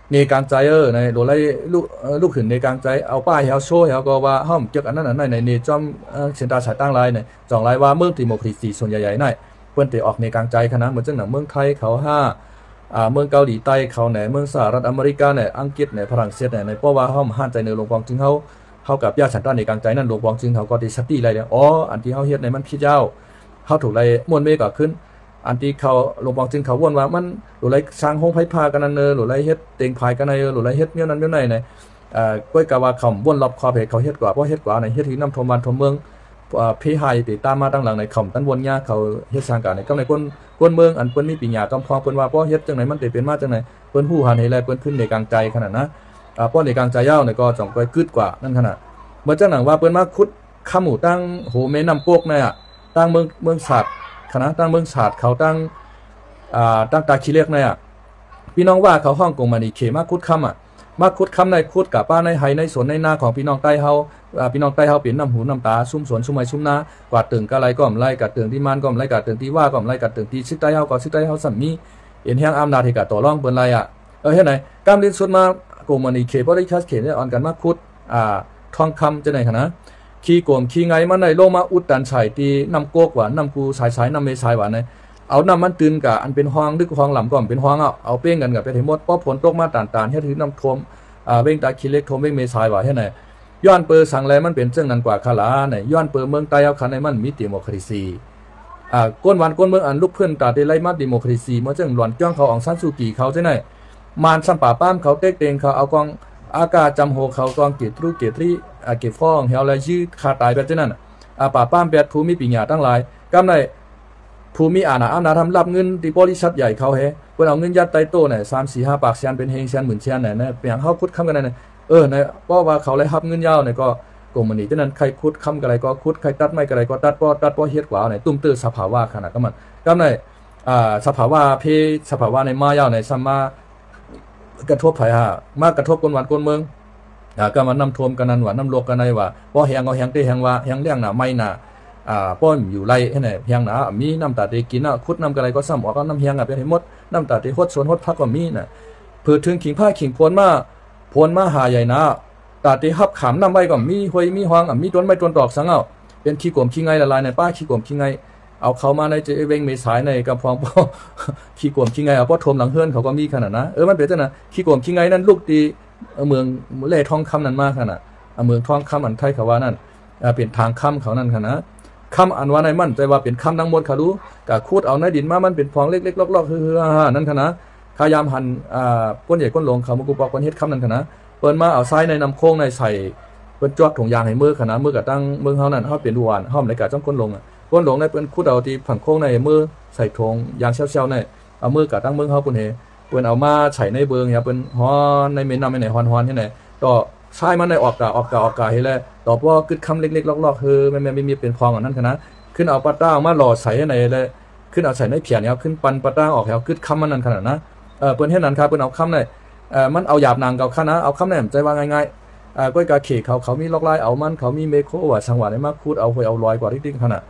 ในกลางใจในหรือไล่ลูกขึ้นในกลางใจเอาป้ายเฮาโชว์เฮาก็ว่าห้อมเกี่ยวกับนั้นในจอมเส้นตาสายตั้งลายในจ่องลายว่าเมืองดิโมคราซีส่วนใหญ่ๆในเปิ้นได้ออกในกลางใจคณะเหมือนจังหนังเมืองไทยเขาเมืองเกาหลีใต้เขาไหนเมืองสหรัฐอเมริกาไหนอังกฤษไหนฝรั่งเศสไหนในเพราะว่าเฮาห้านใจในหลวงปองจึงเฮากับญาติสันตานในกลางใจนั่นหลวงปองจึงเขาก็ได้สติอะไรเนี่ยอันที่เฮาเฮ็ดในมันผิดเจ้าเฮาถูกไล่ม่วนเมก็ขึ้นอันที่เขาหลวงปองจึงเขาว่นว่ามันหรือไล่สร้างห้องไผพากันนั่นหรือไล่เฮ็ดเต็งพายกันในหรือไล่เฮ็ดเมี้ยวนั้นเมี้ยวไหนก้อยกะว่าเขาว่นรอบคอบเขาเฮ็ดกว่าเพราะเฮ็ดกว่าในเฮ็ดที่นำทมบ้านทมเมืองพี่ไฮติตามมาตั้งหลังในคำตั้นวนยาเขาเฮ็ดสร้างการในก็ในก้นเมืองอันเปิ้นมีปัญญากำพองเปิ้นว่าป้อเฮ็ดจังไหนมันได้เป็นมาจังไหนเปิ้นฮู้หันให้แลเปิ้นขึ้นในกลางใจขนาดนะป้อในกลางใจยาวในก็จ่องก้อยกึดกว่านั่นขนาดเมื่อจังหนังว่าเปิ้นมาขุดคำหมู่ตั้งโหแม่น้ำโปกเนี่ยตั้งเมืองศาสตร์คณะตั้งเมืองศาสตร์เขาตั้งตาขี้เล็กเนี่ยพี่น้องว่าเขาห้องกงมานี่เขมาขุดคำมาขุดคำในขุดกับป้าในไห้ในสวนในนาของพี่น้องใต้เฮาพี่น้องใต้เฮาเป็นน้ำหูน้ำตาซุ่มสวนซุ่มไม้ซุ่มนากวาดตึงกะไรก็ไล่กัดตึงที่มันก็ไล่กัดตึงที่ว่าก็ไล่กัดตึงที่ซิกใต้เฮาก็ซิกใต้เฮาสัมมีเห็นแห่งอำนาจที่กัดต่อรองเปิ้นไรเฮ็ดไหนกำลิ้นสุดมากงมานี่เขบ่ได้คัดเขตได้อ่อนกันมาขุดทองคำจังได๋คะนะขี้โกมขี้ไงมันในโลมาอุดดันใส่ตีน้ำโกกว่าน้ำกูสายน้ำเมสายว่าในเอาน้ำมันตื่นกับอันเป็นห้องดึกห้องหล่ำก่อนเป็นห้องเอาเป้งกันกับไปถึงหมดเพราะฝนตกมาต่านๆเฮ็ดถือน้ำท่วมเว้งตาขี้เล็กท่วมเว้งเมสายว่าเฮ็ดไหนย้อนเปอสังแลมันเป็นเจ้งนั้นกว่าคาลาเนี่ยย้อนเปอเมืองใต้เอาคันในมันมีดิโมคราซีก้นวันก้นเมืองอันลูกเพื่อนตาได้ไล่มาดิโมคราซีเมื่อเจ้งหลอนจ้องเขาอองซันซูกีเขาจังได๋มานสัมป่าป้ามเขาเต็กเตงเขาเอากองอากาศจำโหเขากองเกตรุเกตรีเก็บฟ้องเฮาและยื้อขาตายแบบนั้นป่าป้ามแปดภูมิปัญญาตั้งหลายกำใน ภูมิอาณาทำรับเงินที่บริษัทใหญ่เขาเฮเพื่อเอาเงินยัดไตโต้เนี่ย3-4-5 ปากเซียนเป็นเฮงเซียนหมื่นเซียนเนี่ยเปียงเขาคุดคำกันเนี่ยเนี่ยเพราะว่าเขาเลยรับเงินยาวเนี่ยก็กลุ่มมันนี่ฉะนั้นใครคุดคำกันอะไรก็คุดใครตัดไม่กันอะไรก็ตัดป้อเฮ็ดกว่าเนี่ยตุ้มตื้อสภาวะขนาดก็มันก็ในสภาวะสภาวะในมายาวในซัมมากระทบไผฮะมากระทบคนหวานคนเมืองก็มันน้ำท่วมกันนั่นว่าน้ำลวกกันในว่าเพราะแหงเอาแหงได้แหงว่าแหงเลี้ยงน่ะไม่น่ะป้อนอยู่ไรให้ไหนแหงน่ะมีน้ำตาได้กินน่ะคุดน้ำกันอะไรก็ซ้ำออกก็น้ำแหงเป็นให้หมดน้ำตาได้ฮดสวนฮดพักก็มีน่ะเพื่อถึงขิงผ้าขิงพวนมาหาใหญ่นะตาได้ฮับขำน้ำใบก็มีห้วยมีห้องมีต้นไม้ต้นดอกสังเอาเป็นขี้กลมขี้ไงละลายในป้าขี้กลมขี้ไงเอาเขามาในเจเวงเมษายในกำพองป้อขี้กลมขี้ไงเอาป้อทมหลังเฮือนเขาก็มีขนาดนะมันเป็นจังนะขี้กลมขี้ไงนั่นลูกดีเมืองเล่ทองคำนั่นมากขนาดเมืองทองคำอันไทยเขาว่านั่นเป็นทางคำเขานั่นขนาดคำอันว่าในมั่นใจว่าเป็นคำดังหมดเขารู้กะคูดเอาในดินมามันเป็นฟองเล็กๆลอกๆฮือๆนั่นขนาดพยายามหันก้นใหญ่ก้นหลงเขามุกุปอกก้นเฮ็ดคำนั่นขนาดเปิ้นมาเอาไส้ในน้ำโค้งในใส่เปิ้นจวกถุงยางให้มือขนาดมือกับตั้งมือเขานั่นเขาเปลี่ยนดูหวานห้อมในกะจ้องก้นหลงก้นหลงในเปิ้นคูดเอาที่ผังโค้งในมือใส่ถุงยางเชี่ยวๆในเอามือกับตั้งมือเขาปุ่นเฮเปิ้นเอามาใส่ในเบิงเนี่ยเปิ้นฮอนในเมนนำในไหนฮอนๆที่ไหนต่อใช้มันในออกกาให้แล้วต่อพอกึดคำเล็กๆลอกๆคือไม่มีเป็นพองอันนั้นขนาดขึ้นเอาปลาต้ามาหล่อใส่ในเลยขึ้นเอาใส่ในเพียนเนี่ยขึ้นปันปลาต้าออกแล้วกึดคำมันนั่นขนาดนะเปิ้นเฮ็ดนั้นครับเปิ้นเอาคำในมันเอาหยาบนางเก่าขนาดเอาคำในใจว่าง่ายๆก้อยกาเขเขามีลอกลายเอามันเขามีเมโคว่าสังหวะในมากคูดเอาหวยเอาลอยกว่าที่ขนาด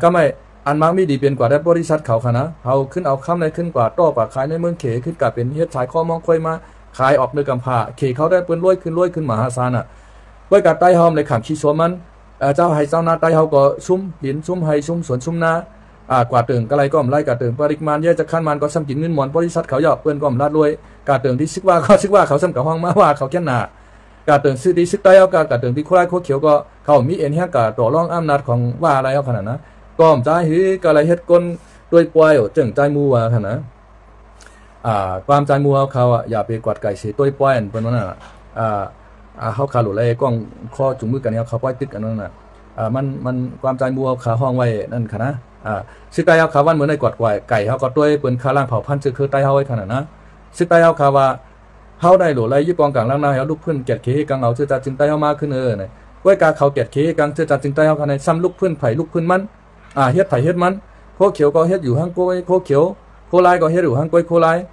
ก็ไม่อันมักมีดีเป็นกว่าได้บริษัทเขาขนาดเขาขึ้นเอาคำในขึ้นกว่าต่อปากขายในเมืองเขขึ้นกับเป็นเฮ็ดสายข้อมองค่อยมาขายออกเนื้อกำพร้าเขเขาได้เปิ้นรวยขึ้นมหาศาลก้อยกาใต้ห้อมในขังขี้สวมันเจ้าให้เจ้านาใต้เขาก็ซุ่มดินซุ่มให้ซุ่มสวนซุ่มนากว่าเติงก็ไรก็ไล่กาเติงปริมาณเยอะจะขั้นมันก็ซ้ำกินเงินหมอนบริษัทเขาหยอกเปิ้นก็ลาดรวยกาเติงที่ซึกว่าเขาซ้ำกับห้องมาว่าเขาแค่หนากาเติงซื้อที่ซึกใต้เอากาเติงที่โคราชโคเขียวก็เขามีเอ็นแห้งกาต่อรองอำนาจของว่าอะไรเอาขนาดนั้นก็ใจหือกาไรเฮ็ดก้นด้วยป่วยจึงใจมัวขนาดความใจมัวเขาอย่าไปกวาดไก่เสียตัวป่วยเปิ้นว่าน่ะเขาขาหลุดเลยกล้องข้อจุงมือกันเนี่ยเขาป่วยติดกันนั่นน่ะมันความใจมัวขาห้องไว้นั่นขนาดซึกใต้เอาขาวันเหมือนในกวาดไก่เขาก็ด้วยเปิ้นคาล่างเผาพันธุ์คือใต้เฮาไว้ขนาดนั้นซึกใต้เอาขาว่าเฮาได้หลุดเลยยึดกองกลางล่างหน้าเฮาลูกพื้นเกียรติเขกังเอาซื่อจัดจึงใต้เฮามาขึ้นเนี่ยก้อยกาเขาเกียรติเขกังซื่อจัดจึงใต้เฮาคันในซ้ำลูกพื้นไผ่ลูกพื้นมันเฮ็ดไผ่เฮ็ดมันโคเขียวก็เฮ็ดอยู่ห้างกล้วยโคเขียวโคลายก็เฮ็ดอยู่ห้างกล้วยโคลาย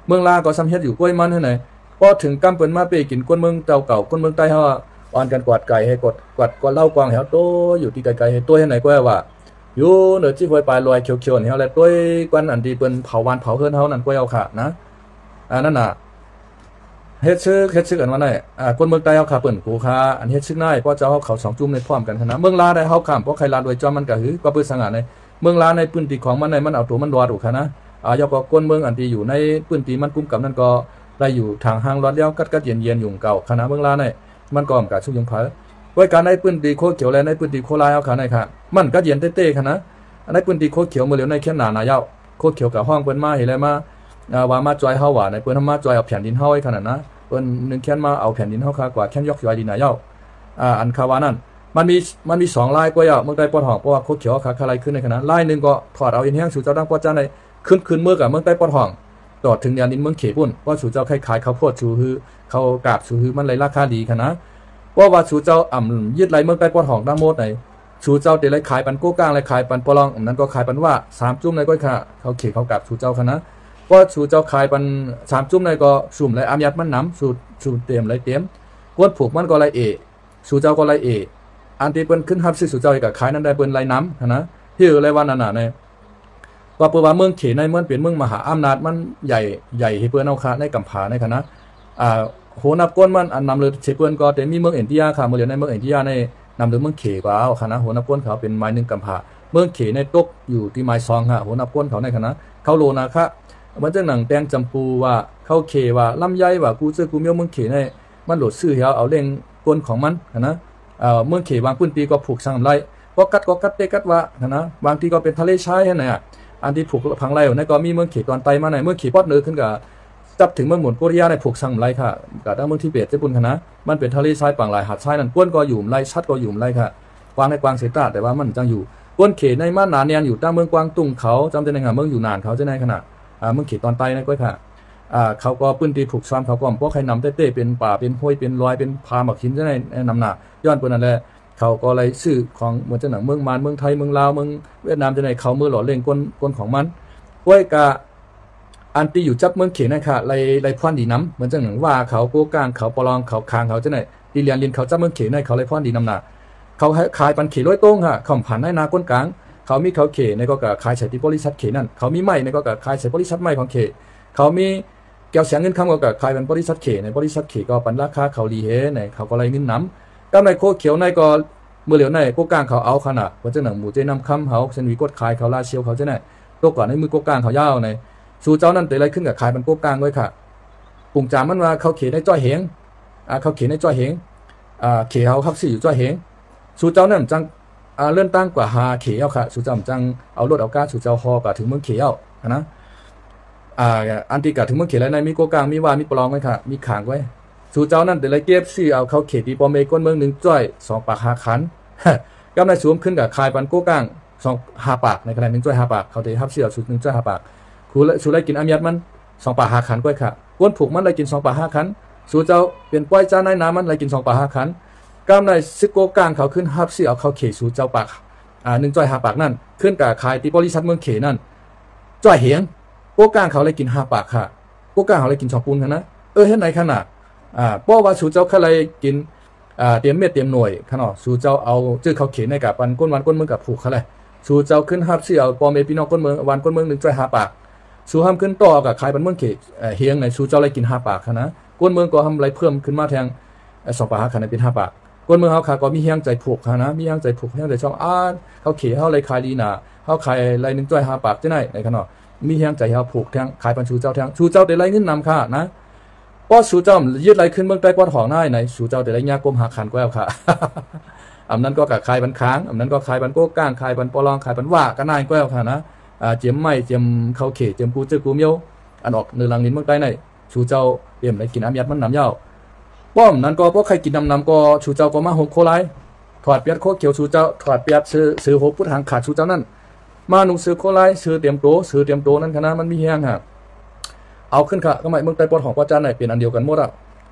เมืองลาก็ซ้ำเฮ็ดอยู่กล้วยมันให้ไหนพอถึงกำเปิ้นมาเปกินก้นเมืองเก่าก้นเมืองใต้เฮาอ่อนกันกวาดไก่ให้กวาดเล่ากวางแถวโตอยู่ที่ไกลๆให้ตัวให้ไหนก็ว่าอยู่เนอที่ห้วยปลายลอยเขียวๆนี่เฮาแลตัวกวนอันที่เปิ้นเผาวันเผาเฮือนเฮานั่นก็เอาค่ะนะนั่นน่ะเฮ็ดซึกอันว่าไหนคนเมืองใต้เฮาค่ะเปิ้นกูค่ะอันเฮ็ดซึกนายเพราะเจ้าเฮาเขา2จุ่มในพร้อมกันขนาดเมืองลาได้เฮาข้ามเพราะใครลาด้วยจอมมันก็หือก็ปื้อสง่าในเมืองลาในพื้นที่ของมันในมันเอาตัวมันรอดอยู่ค่ะนะยกคนเมืองอันที่อยู่ในพื้นที่มันกุมกับนั่นก็ได้อยู่ทางห้างรอดแล้วกัดเย็นอยู่เก่าคณะเมืองลาในมันก็กะชุกยงเผาไว้การในพื้นที่โคเขียวและในพื้นที่โคลายเอาค่ะในค่ะมันก็เย็นเต้ๆค่ะนะในพื้นที่โคเขียวมื้อเหลียวในแค่หนาๆยาวโคเขียวกับห้องเปิ้นมาเห็นแล้วมาว่ามาจอยเฮาว่าในเปิ้นมาจอยเอาแผ่นดินเฮาไว้ขนาดนะเปิ้นนึงแค่นมาเอาแผ่นดินเฮาค่ะกว่าแค่นยกยอยดินหนายาวอันคาวานั่นมันมี2ลายกว่าเมืองใต้ปอดห้องเพราะว่าโคเขียวค่ะคลายขึ้นในขณะลายนึงก็ถอดเอาอินแห้งสู่เจ้าดังปอดจ้าในขึ้นเมื่อกับเมืองใต้ปอดห้องต่อถึงยานินเมืองเขปุ่นว่าสู่เจ้าคล้ายๆข้าวโพดสู่ฮือเขากาบสู่ฮือมันเลยราคาดีค่ะนะเพราะว่าสู่เจ้ายึดไหลเมืองใต้ปอดห้องดังโมดในสู่เจ้าเดลัยขายปันโก้กลางเลยขายปันปอลองนั้นก็ขายปันว่า3จุ่มในก็ค่ะเขาเขเขากาบสู่เจ้าค่ะนะก็สู่เจ้าขายปัน3จุ่มในก็สุ่มเลยอามยัดมันน้ำสู่เต็มเลยเต็มกวนผูกมันก็เลยสู่เจ้าก็เลยอันที่เปิ้นขึ้นฮับสู่เจ้ากับขายนั้นได้เปิ้นไหลน้ำนะที่เลยว่านั่นน่ะในว่าเปิ้นว่าเมืองเขในเมืองเป็นเมืองมหาอำนาจมันใหญ่ให้เปิ้นเอาค่ะในกำผาในคณะโหนับก้นมันอันนำเลยเชเปิ้นก็แต่มีเมืองเอ็นทีอาค่ะเมืองในเมืองเอ็นทีอาในนำโดยเมืองเขกว่าเอาคณะโหนับก้นเขาเป็นไม้หนึ่งกำผาเมืองเขในตกอยู่ที่ไม้ซองค่ะโหนับก้นเขาในคณะเขาโลนะคะมันจังหนังแตงจำปูว่าเขาเขว่าลำไยว่ากูเมียวเมืองเขในมันโหลดซื้อเอาเล่งก้นของมันนะเมืองเขบางพื้นที่ก็ผูกสังไรก็กัดเตกัดว่านะบางทีก็เป็นทะเลชายให้ไหนอันที่ผูกพังไรอยู่ในก็มีเมืองเขตอนไตมาในเมืองเขปอดเนื้อขึ้นกับจับถึงเมืองหมุนโคเรียในผูกสังไรค่ะกับด้านเมืองทิเบตเจ้าปุ่นคณะมันเป็นทะเลทรายปังหลายหาดทรายนั่นก้นก็อยู่ไรชัดก็อยู่ไรค่ะกวางในกวางเสตาแต่ว่ามันจังอยู่ ก้นเขในมาหนาเนียนอยู่ตั้งเมืองกวางตุ้งเขาจำได้ในงานเมืองอยู่นานเขาจะในขณะเมืองเขตตอนใต้นั่นก็ค่ะเขาก็ปืนตีถูกซ้ำเขาก็เพราะใครนำเต้เป็นป่าเป็นห้วยเป็นรอยเป็นพาหมักหินจะในนำหนาย้อนปืนนั่นแหละเขาก็เลยซื้อของเหมือนจะหนังเมืองมานเมืองไทยเมืองลาวเมืองเวียดนามจะในเขาเมื่อหล่อเล่งก้นของมันห้วยกะอันตีอยู่จับเมืองเขนนะคะไรพวนดีน้ำเหมือนจะหนังว่าเขาโกกลางเขาปลองเขาคางเขาจะไหนดีเรียนเขาจับเมืองเขนในเขาไรพวนดีน้ำหนาเขาขายปันเขร้อยต้งค่ะเขาผ่านให้นาก้นกลางเขามีเขาเขในก็ขายใส่ที่บริษัทเขนั่นเขามีไม้ในก็ขายใส่บริษัทไม้ของเขเขามีแก้วเสียงเงินคำก็ขายเป็นบริษัทเขในบริษัทเขก็ปันราคาเขาดีเฮในเขาก็ไรเงินน้ำก็ในโคเขียวในก็เมื่อเหลียวในโกกลางเขาเอาขนาดว่าจะหนังหมูเจนำคำเขาเซนวีกดขายเขาลาเชียวเขาจะไหนตัวก่อนในมือโกกลางเขายาวในสู่เจ้านั่นแต่ไรขึ้นกับขายเป็นโกกลางไว้ค่ะปุ่งจามันว่าเขาเขในจ้อยเหงเขาเขในจ้อยเหงเขเขาขับสี่อยู่จ้อยเหงสู่เจ้านั่นจังเลื่อนตั้งกว่าหาเขเอาค่ะสู่เจ้าจังเอารถเอาก้าสู่เจ้าฮอกว่าถึงเมืองเขเอานะอันที่กะถึงเมืองเขแล้วในมีโกกลางมีว่ามีปลองไว้ค่ะมีขางไว้สู่เจ้านั่นแต่ไรเก็บซี่เอาเขาเขตีปอมเมก้นเมืองหนึ่งจ้อย2 ปาก5 ขันกำไรสวมขึ้นกับคายปันโกกลาง5 ปากในขณะ1 จ้อย 5 ปากเขาตีทับเสี่ยวสุด1 จ้อย 5 ปากสู่ไรกินอามียัดมัน2 ปาก 5 ขันก้อยค่ะก้นผูกมันไรกิน2 ปาก 5 ขันสู่เจ้าเปลี่ยนป้อยจ้าในน้ำมันไรกิน2 ปาก 5 ขันกำไรซึกโกกลางเขาขึ้นทับเสี่ยวเขาเขสู่เจ้าปาก1 จ้อย 5 ปากนั่นขึ้นกับคายตีบริษัทเมืองเขนั่นจ้อยเหงโกกลางเขาเลยกิน5 ปากค่ะโกกลางเขาเลยกิน2 ปูนค่ะนะเห็นไหนขนาดเพราะว่าสู่เจ้าเขาเลยกินเตรียมเม็ดเตรียมหน่วยขนาดสู่เจ้าเอาจื้อเขาเขียนในกับปันก้นวันก้นเมืองกับผูกเขาเลยสู่เจ้าขึ้นฮับเสี่ยวปอมเมพี่น้องก้นเมืองวันก้นเมือง1 จ้อย 5 ปากสู่ห้ามขึ้นต่อกับขายปันเมืองเขตเฮียงในสู่เจ้าเลยกิน5 ปากค่ะนะก้นเมืองก็ทำไรเพิ่มขึ้นมาแทง2 ปาก 5 ขันในเป็น5 ปากก้นเมืองเขาขาก็มีเฮียงใจผูกค่ะนะมีเฮียงใจผูกเฮียงใจช่องเขาเขียเขาเลยขายดีหนาเขาขายไร1 จ้อย 5 ปากจะไหนในขนาดมีเฮียงใจเขาผูกแทงขายปันสู่เจ้าแทงสู่เจ้าได้ไรเงินนำค่ะนะป้อสู่เจ้ายืดไรขึ้นเมืองใต้ป้อของได้ในสู่เจ้าแต่ไรยากลมหักขันแก้วค่ะอันนั้นก็กับคายบันค้างอันนั้นก็คายบันโก้ก้างคายบันปอลองคายบันว่าก็นายแก้วค่ะนะเจียมไม่เจียมเขาเขเจียมปูเจอกูเมียวอันออกเนื้อลังลิ้นเมืองใต้ในสู่เจ้าเปี่ยมไรกินอามียัดมันน้ำยาวป้อมนั้นก็ป้อใครกินน้ำก็สู่เจ้าก็มาหกโคไลถอดเปียดโคเขียวสู่เจ้าถอดเปียดซื้อหกพุทธหางขาดสู่เจ้านั่นมาหนุ่มซื้อโคไลซื้อเตรียมโตนั่นคณะมันมีแห้งค่ะเอาขึ้นค่ะก็หมายเมืองใต้ปอดของพ่อจ้าในเป็นอันเดียวกันหมด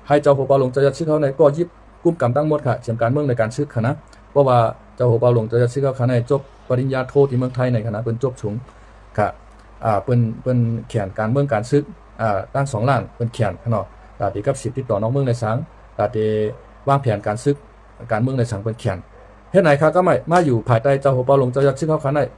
ให้เจ้าหัวปลาหลงจะชื่อเขาในก็ยิบกุ้มกำตั้งหมดค่ะเฉียมการเมืองในการซื้อค่ะนะเพราะว่าเจ้าหัวปลาหลงจะชื่อเขาในจบปริญญาโทที่เมืองไทยในคณะเป็นจบสูงค่ะเป็นแข่งการเมืองการซื้อตั้ง2 ล้านเป็นแข่งขนาดตาดีกับ10ติดต่อน้องเมืองในสังตาดีวางแผนการซื้อการเมืองในสังเป็นแข่งเฮ็ดไหนค่ะก็ไม่มาอยู่ภายใต้เจ้าหัวปลาหลงจะชื่อเขาค่ะใน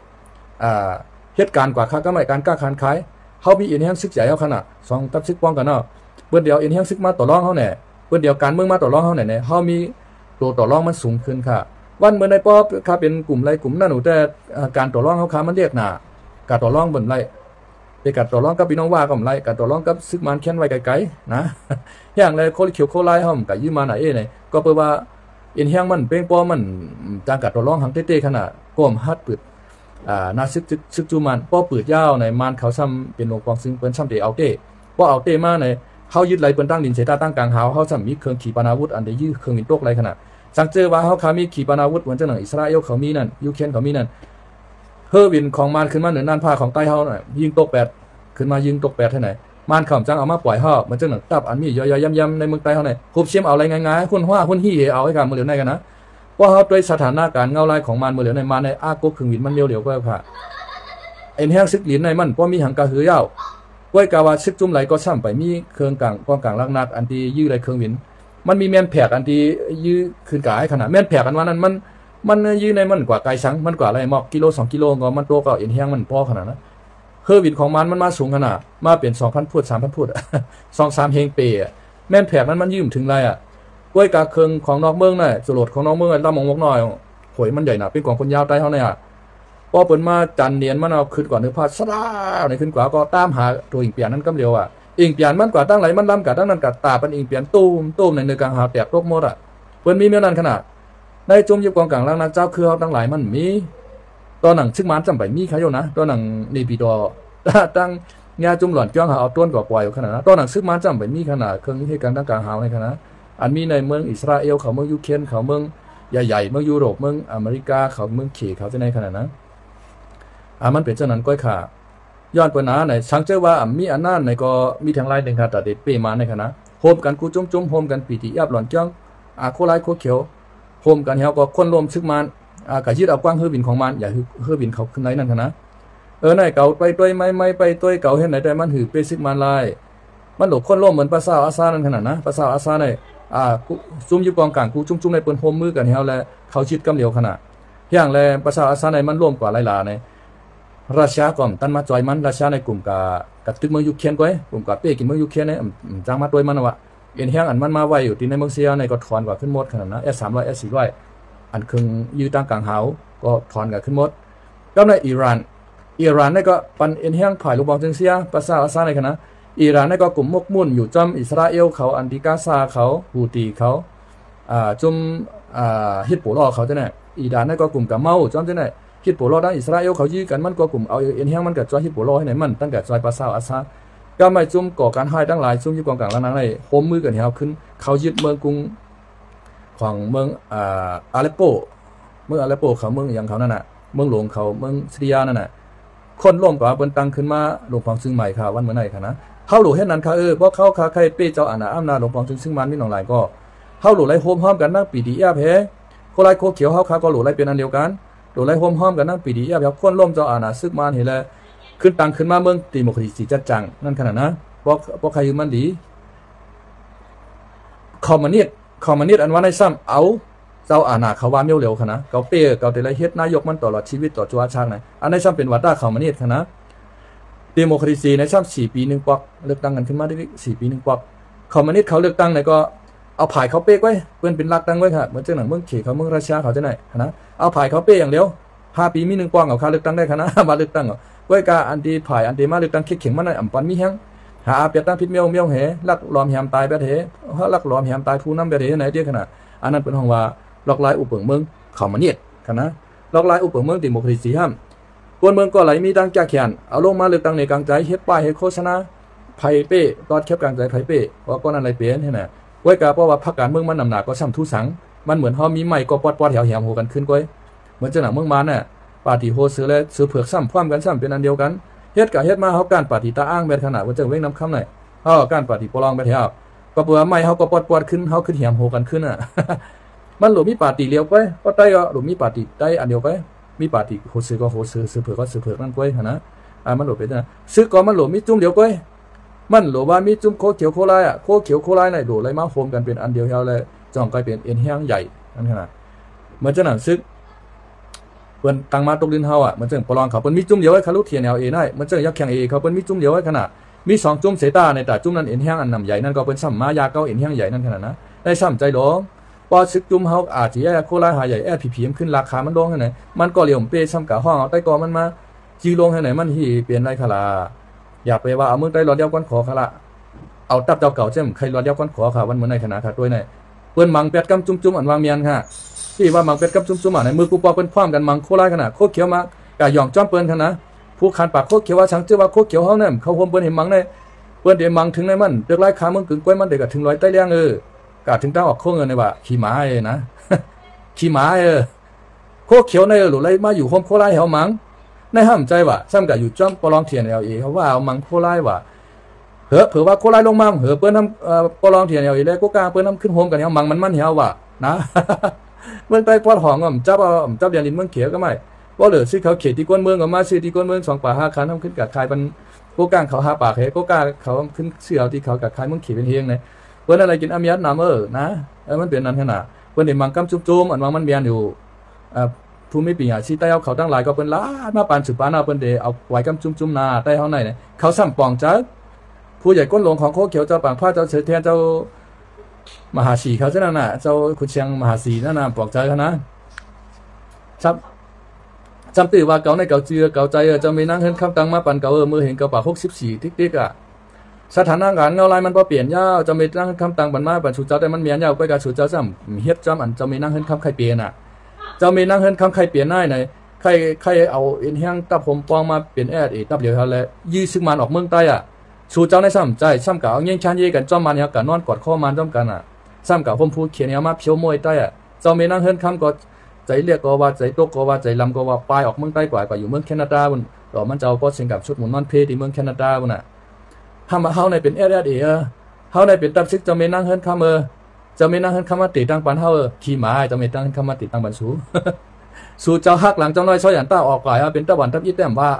เหตุการณ์กว่าค่ะก็ไม่การกล้าขานขายเขามีอินเฮียงซึกใหญ่เขาขนาด2 ตับซึกป้องกันเนาะเพื่อเดียวอินเฮียงซึกมาต่อรองเขาเนี่ยเพื่อเดียวการเมืองมาต่อรองเขาเนี่ยเขามีตัวต่อรองมันสูงขึ้นค่ะวันเมื่อในป๊อปค่ะเป็นกลุ่มไรกลุ่มนั่นหนูแต่การต่อรองเขาค่ะมันเรียกหนาการต่อรองบนไรเป็นการต่อรองกับพี่น้องว่าก็ไม่ไรการต่อรองกับซึกมันแค้นไว้ไกลๆนะอย่างไรโคลิเขียวโคไล่เขากับยืมมาไหนเนี่ยก็เพื่อว่าอินเฮียงมันเป็นป้อมันจางการต่อรองทางเต้ๆขนาดก้มฮัดปืดนาซึกจูมันป้อปืดยาวในมันเขาซ้ำเป็นองค์กรซึ่งเป็นซ้ำเดเอาเต้ป้อเอาเต้มาในเขายึดไรเป็นตั้งดินเสตาตั้งกลางหาวเขาซ้ำมีเครื่องขีปนาวุธอันเดียเครื่องบินตกไรขนาดสังเจอว่าเขามีขีปนาวุธเหมือนเจ้าหนังอิสราเอลเขามีนั่นยูเครนเขามีนั่นเฮอร์วินของมันขึ้นมาเหนือน่านผ้าของใต้เขาหน่อยยิงตก8ขึ้นมายิงตก8ที่ไหนมันเขาจังเอามาปล่อยห่อเหมือนเจ้าหนังตับอันมีย่อยๆย่ำๆในเมืองใต้เขาเนี่ยคุบเชี่ยมเอาอะไรง่ายๆหุ่นฮี่เอาไอ้การมือเหลียวในกันนะว่าเขาโดยสถานการณ์เงาลายของมันมือเหลียวในมันในอาโกเครื่องบินมันเหลียวก็ค่ะเอ็นแห้งซึกหลินในมันเพราะมีหังกะหือยาวก้อยกาวาซึกจุ่มไหลก็ซ้ำไปมีเครื่องกลางกองกลางลักนักอันที่ยื้อไรเครื่องบินมันมีแม่นแผกอันที่ยื้อขึ้นกายขนาดแม่นแผกอันว่านั้นมันยื้อในมันกว่าไกลสังมันกว่าอะไรมอกกิโล2 กิโลก็มันโตก็เอ็นแห้งมันพอขนาดนั้นเครื่องบินของมันมาสูงขนาดมาเป็น 2,000 ฟุต 3,000 ฟุต2-3 เฮงเปแม่นแผกนั้นมันยืมถึงไรก้อยกาเครื่องของนอกเมืองน่ะสลดของนอกเมืองลำมงมกน้อยหวยมันใหญ่หนาเป็นกองคนยาวใต้เขาเนี่ยพอเปิดมาจันเนียนมันเอาขึ้นก่อนเนื้อผ้าสลาในขึ้นกว่าก็ตามหาตัวอิงเปียนนั้นก็เร็วอิงเปียนมันกว่าตั้งไหลมันล้ำกับตั้งนั้นกับตาเป็นอิงเปียนตุ้มในเนื้อกลางหาแตกโรคหมดเปิ้นมีเมื่อนั้นขนาดในจมยุบกองกลางล่างนักเจ้าคือเขาตั้งหลายมันมีตอนหนังซึกมันจำไปมีใครอยู่นะตอนหนังนีปีดอตั้งงาจุ่มหล่อนจ้องหาเอาต้นก่อปล่อยขนาดนั้นตอนหนังซึกมันจำไปมีขนาดเครื่องที่การตั้งกลางหาในขนาดอันมีในเมืองอิสราเอลเขาเมืองยูเครนเขาเมือง ใหญ่ๆเมืองยุโรปเมืองอเมริกาเขาเมืองเขเขาจะในขนาดนั้นมันเป็นเจ้านั้นก้อยขาย้อนเปิ้นนะในสังเจอว่ามีอันนั้นในก็มีทางไลน์หนึ่งค่ะแต่เด็ดเปมาในคณะโฮมกันกูจุ่มโฮมกันปีติยับหล่อนจ้องโคไลโคเขียวโฮมกันเฮาก็คนรวมซึกมันกะยึดเอากว้างเฮือบินของมันอย่าเฮือบินเขาขึ้นไหนนั่นคณะในเก่าไปต้วยไม่ไปต้วยเก่าเห็นไหนแต่มันหือเปซึกมันลายมันหลบคนร่วมเหมือนภาษาอาซานั่นขนาดนะภาษาอาซาในซุ่มอยู่กองกลางกูจุ่มในเปิ้นโฮมมือกันเฮาแลเขาชิดกำเหลียวขนาดอย่างแลภาษาอาซาในมันร่วมกว่าหลายๆในรัสเซียก่อนตันมาจอยมันรัสเซียในกลุ่มกับตึกเมืองยูเครนก้อยกลุ่มกับเป้กินเมืองยูเครนเนี่ยจ้างมาด้วยมันวะเอ็นเฮียงอันมันมาไว้อยู่ที่ในเมืองเซียในก็ถอนกว่าขึ้นหมดขนาดนั้นS300 S400อันครึ่งยืดตั้งกลางหาวก็ถอนกับขึ้นหมดก็ในอิหร่านนี่ก็ปันเอ็นเฮียงผ่ายลูกบอลจึงเซียภาษาอาซาในขณะอิหร่านนี่ก็กลุ่มมกมุ่นอยู่จอมอิสราเอลเขาอันติกาซาเขาฮูตีเขาจุ่มฮิตโปรอเขาจะเนี่ยอิหร่านนี่ก็กลุ่มกับเมาจอมจะเนี่ยฮิตโปรอด้านอิสราเอลเขายื้อกันมันก็กลุ่มเอาเอ็นเฮียงมันกับจอยฮิตโปรอให้ไหนมันตั้งแต่จอยภาษาอาซาก็ไม่จุ่มก่อการให้ตั้งหลายจุ่มยึดกองกลางแล้วนั่งในโฮมมือกันเฮาขึ้นเขายึดเมืองกรุงของเมืองอาเลปโปเขาเมืองอย่างเขานั่นน่ะเมืองหลวงเขาเมืองซีเรียนั่นน่ะคนร่วมกับเปิ้นตั้งขึ้นมาหลวงพ่อซึ่งใหม่ค่ะวันเมื่อไหร่ค่ะนะเฮาหลู่เฮ็ดนั้นค่ะเพราะเขาค่ะใครเป้เจ้าอาณาอำนาจหลวงพ่อซึ่งมันมีหนองหลายก็เฮาหลู่ไล่โฮมห้อมกันนั่งปีดีแอบแฮโคไลโคเขียวเฮาค่ะก็หลู่ไล่เป็นอันเดียวกันหลู่ไล่โฮมห้อมกันนั่งปีดีแอบคนร่วมเจ้าอาณาซึกมันเห็นแล้วขึ้นตั้งขึ้นมาเมืองดิโมคราซีจัดจังนั่นขนาดนะเพราะใครอยู่มันดีคอมมิวนิสต์อันว่าในซ้ำเอาเจ้าอาณาเขาว่าเมียวเหลวขนาดเขาเป้เขาแต่ละเฮ็ดนายกมันตลอดชีวิตต่อจัวชาติไหนอันในซ้ำเป็นวัดด้าคอมมิวนิสต์ขนาดดิโมคราซีในซ้ำ4 ปี 1 ปอกเลือกตั้งกันขึ้นมาได้4 ปี 1 ปอกคอมมิวนิสต์เขาเลือกตั้งไหนก็เอาผ่ายเขาเป้ไว้เพื่อนเป็นหลักตั้งไว้ค่ะเหมือนเจ้าหนังเมืองเขเขาเมืองรัสเซียเขาจะไหนนะเอาผ่ายเขาเป้อย่างเดียว5 ปีมี1 ปอกเอาค่าเลือกตั้งได้ขนาดมาเลือกตั้งไว้กาอันตีผ่ายอันตีมาเลือกตั้งเข่งมันในอ่ำปันมีแห้งหาเปียตั้งพิษเมียวเหลักหลอมแหมตายแบบเหลักหลอมแหมตายผู้นำแบบไหนเดียวขนาดอันนั้นเป็นห้องว่าหลอกลายอุปเมืองคอมมิวนิสต์ขนาดหลอกลายอุปเมืองดิโมคราซีห้ามกวนเมืองก็ไหลมีดังจากแขนเอาลงมาเลือกตั้งในกลางใจเฮ็ดป้ายเฮ็ดโฆษณาไผ่เป้ตอดแคบกลางใจไผ่เป้ว่าก้อนอะไรเปลี่ยนให้น่ะไว้กาเพราะว่าพรรคการเมืองมันนำหนักก็ซ้ำทุสังมันเหมือนเฮามีไม้ก็ปอดแถวๆโหกันขึ้นก้อยเหมือนเจ้าหน้าเมืองมันน่ะปาร์ตี้โฮซื้อและซื้อเผือกซ้ำพร้อมกันซ้ำเป็นอันเดียวกันเฮ็ดกับเฮ็ดมาเฮาการปาร์ตี้ตาอ้างแบบขนาดว่าจังเว้งนำคำไหนการปฏิปลองไปเถอะก็เบื่อไม่เขาก็ปอดขึ้นเขาขึ้นเหี่ยมโหกันขึ้นมันหลุมมีปาร์ตี้เลี้ยวไปก็ได้ก็หลุมมีปาร์ตี้ได้อันเดียวไปมีปาร์ตี้โหซื้อก็โหซื้อเผือกก็ซื้อเผือกนั่นไปนะมันหลุมไปนะซื้อก็มันหลุมมีจุ่มเดียวไปมันหลุมว่ามีจุ่มโคเขียวโคไลโคเขียวโคไลไหนดูไรมาโฮมกันเป็นอันเดียวเฮาเลยจ่องกลายเป็นเอ็นแห้งใหญ่นั่นขนาดเหมือนจะหนังซึกเปิ้นตั้งมาตกดินเฮาเหมือนจะปลองเขาเปิ้นมีจุ่มเดียวไว้คารุเทียนเอาได้เหมือนจะยักแข่งเขาเปิ้นมีจุ่มเดียวไว้ขนาดมี2 จุ่มเสตาในแต่จุ่มนั้นเอ็นแห้งอันนำใหญ่นั่นก็เป็นซ้ำมายาเก้าเอ็นแห้งใหญ่นั่นขนาดนะได้ซ้ำใจหลงพอซึกจุ่มเฮาอาจจะโคไลหาใหญ่พีขึ้นราคามันลงให้ไหนมันก็เหลี่ยมเป้ซ้ำกับห้องเอาใต้กอมันมาจีลงให้ไหนมันที่เปลี่ยนไรคลาอย่าไปว่าเอามือใต้รอดเดียวกันขอคละเอาตับเจ้าเก่าเจ้มใครรอดเดียวกันขอค่ะวันเหมือนในขณะขาดด้วยในเปิ้นมังเป็ดกำจุ่มอันวางเมียนค่ะที่ว่ามังเป็ดกำจุ่มในมือกูปอเปิ้นพร้อมกันมังโคไลขนาดโคเขียวมากะหย่องจ้อมเปิ้นขนาดผู้ขันปากโคเขียวว่าช่างชื่อว่าโคเขียวเฮาเนี่ยเขาโฮมเปิ้นเห็นมังในเปิ้นเดี๋ยวมังถึงในมันเด็กไล่ขามึงกึ่งกล้วยมันเด็กก็ถึงร้อยใต้เลี้ยงกะถึงตั้งออกโคเงินในว่าขี่ม้านะขี่ม้าโคเขียวในหลุไล่มาอยู่โฮมโคไลเฮามังในห้ามใจว่าซ้ำกะอยู่จ้อมปลองเทียนเขาว่าเอามังโคไลว่าเผื่อว่าโคไลลงมาเปิ้นทำปลองเทียนแล้วก็กล้าเปิ้นทำขึ้นโฮมกันเฮามังมันเฮาว่านะเมืองใต้ปอดหองจับเดียนดินเมืองเขียวก็ไม่ว่าเหลือซื้อเขาเขตที่ก้นเมืองก็มาซื้อที่ก้นเมือง2 ป่า 5 คันทำขึ้นกับคายมันโกกางเขา5 ปากโกกาเขาขึ้นเสือที่เขากับคายเมืองเขียวเป็นเฮงเลยเปิ้นอะไรกินอามียัดน้ำนะมันเป็นนั้นขนาดเปิ้นเห็นมังกำจุ่มอันว่ามันเบียนอยู่ภูมิปีชีใต้เอาเขาตั้งหลายก็เปิ้นล้ามาปานสืบปานเอาเปิ้นเดเอาไว้กำจุ่มนาใต้เขาไหนเนี่ยเขาซ้ำปองจักผู้ใหญ่ก้นหลวงของโคเขียวเจ้าปางผ้าเจ้าเสือเทียนเจ้ามหาสีเขาเจ้านั่นน่ะเจ้าขุนเชียงมหาสีนั่นน่ะปลอกใจเขานะครับจำตื่นว่าเก่าในเก่าเจือเก่าใจจะมีนั่งเห็นคำตังมาปั่นเก่ามือเห็นเก่าปาก64ติ๊กสถานะงานเงาลายมันพอเปลี่ยนยาวจะมีนั่งคำตังปั่นมาปั่นสูเจ้าแต่มันเมียนยาวไปกับสูเจ้าซ้ำเฮ็ดจำอันจะมีนั่งเห็นคำใครเปลี่ยนจะมีนั่งเห็นคำใครเปลี่ยนได้ไหนใครเอาเอ็นแห้งตับผมปองมาเปลี่ยนตับเดียวเขาเลยยี่ซึ่งมันออกเมืองใต้สูเจ้าในซ้ำใจซ้ำเก่าเงี้ยชันเย่กันจ้อมมันเขากันนอนกอดข้อมันจ้อมกันซ้ำเก่าผมพูดเขียนเอามาเพียวมวยใต้ เจ้าเมนั่งเฮิรนคำก็ใจเรียกก็ว่าใจตกก็ว่าใจลำก็ว่าปลายออกเมืองใต้กว่าอยู่เมืองแคนาดาบนต่อมันเจ้าก็เสียงกับชุดหมุนนอนเพที่เมืองแคนาดาบนน่ะทำมาเฮาในเป็นเฮาในเป็นตับซึกเจ้าเมนั่งเฮิรนคำเจ้าเมนั่งเฮิรนคำมาติดตั้งปันเฮาขี่หมาเจ้าเมนั่งเฮิรนคำมาติดตั้งปันสู่เจ้าฮักหลังเจ้าน้อยช่อยอันต้าออกก่ายเป็นตะวันทับยิ่แต้มว่า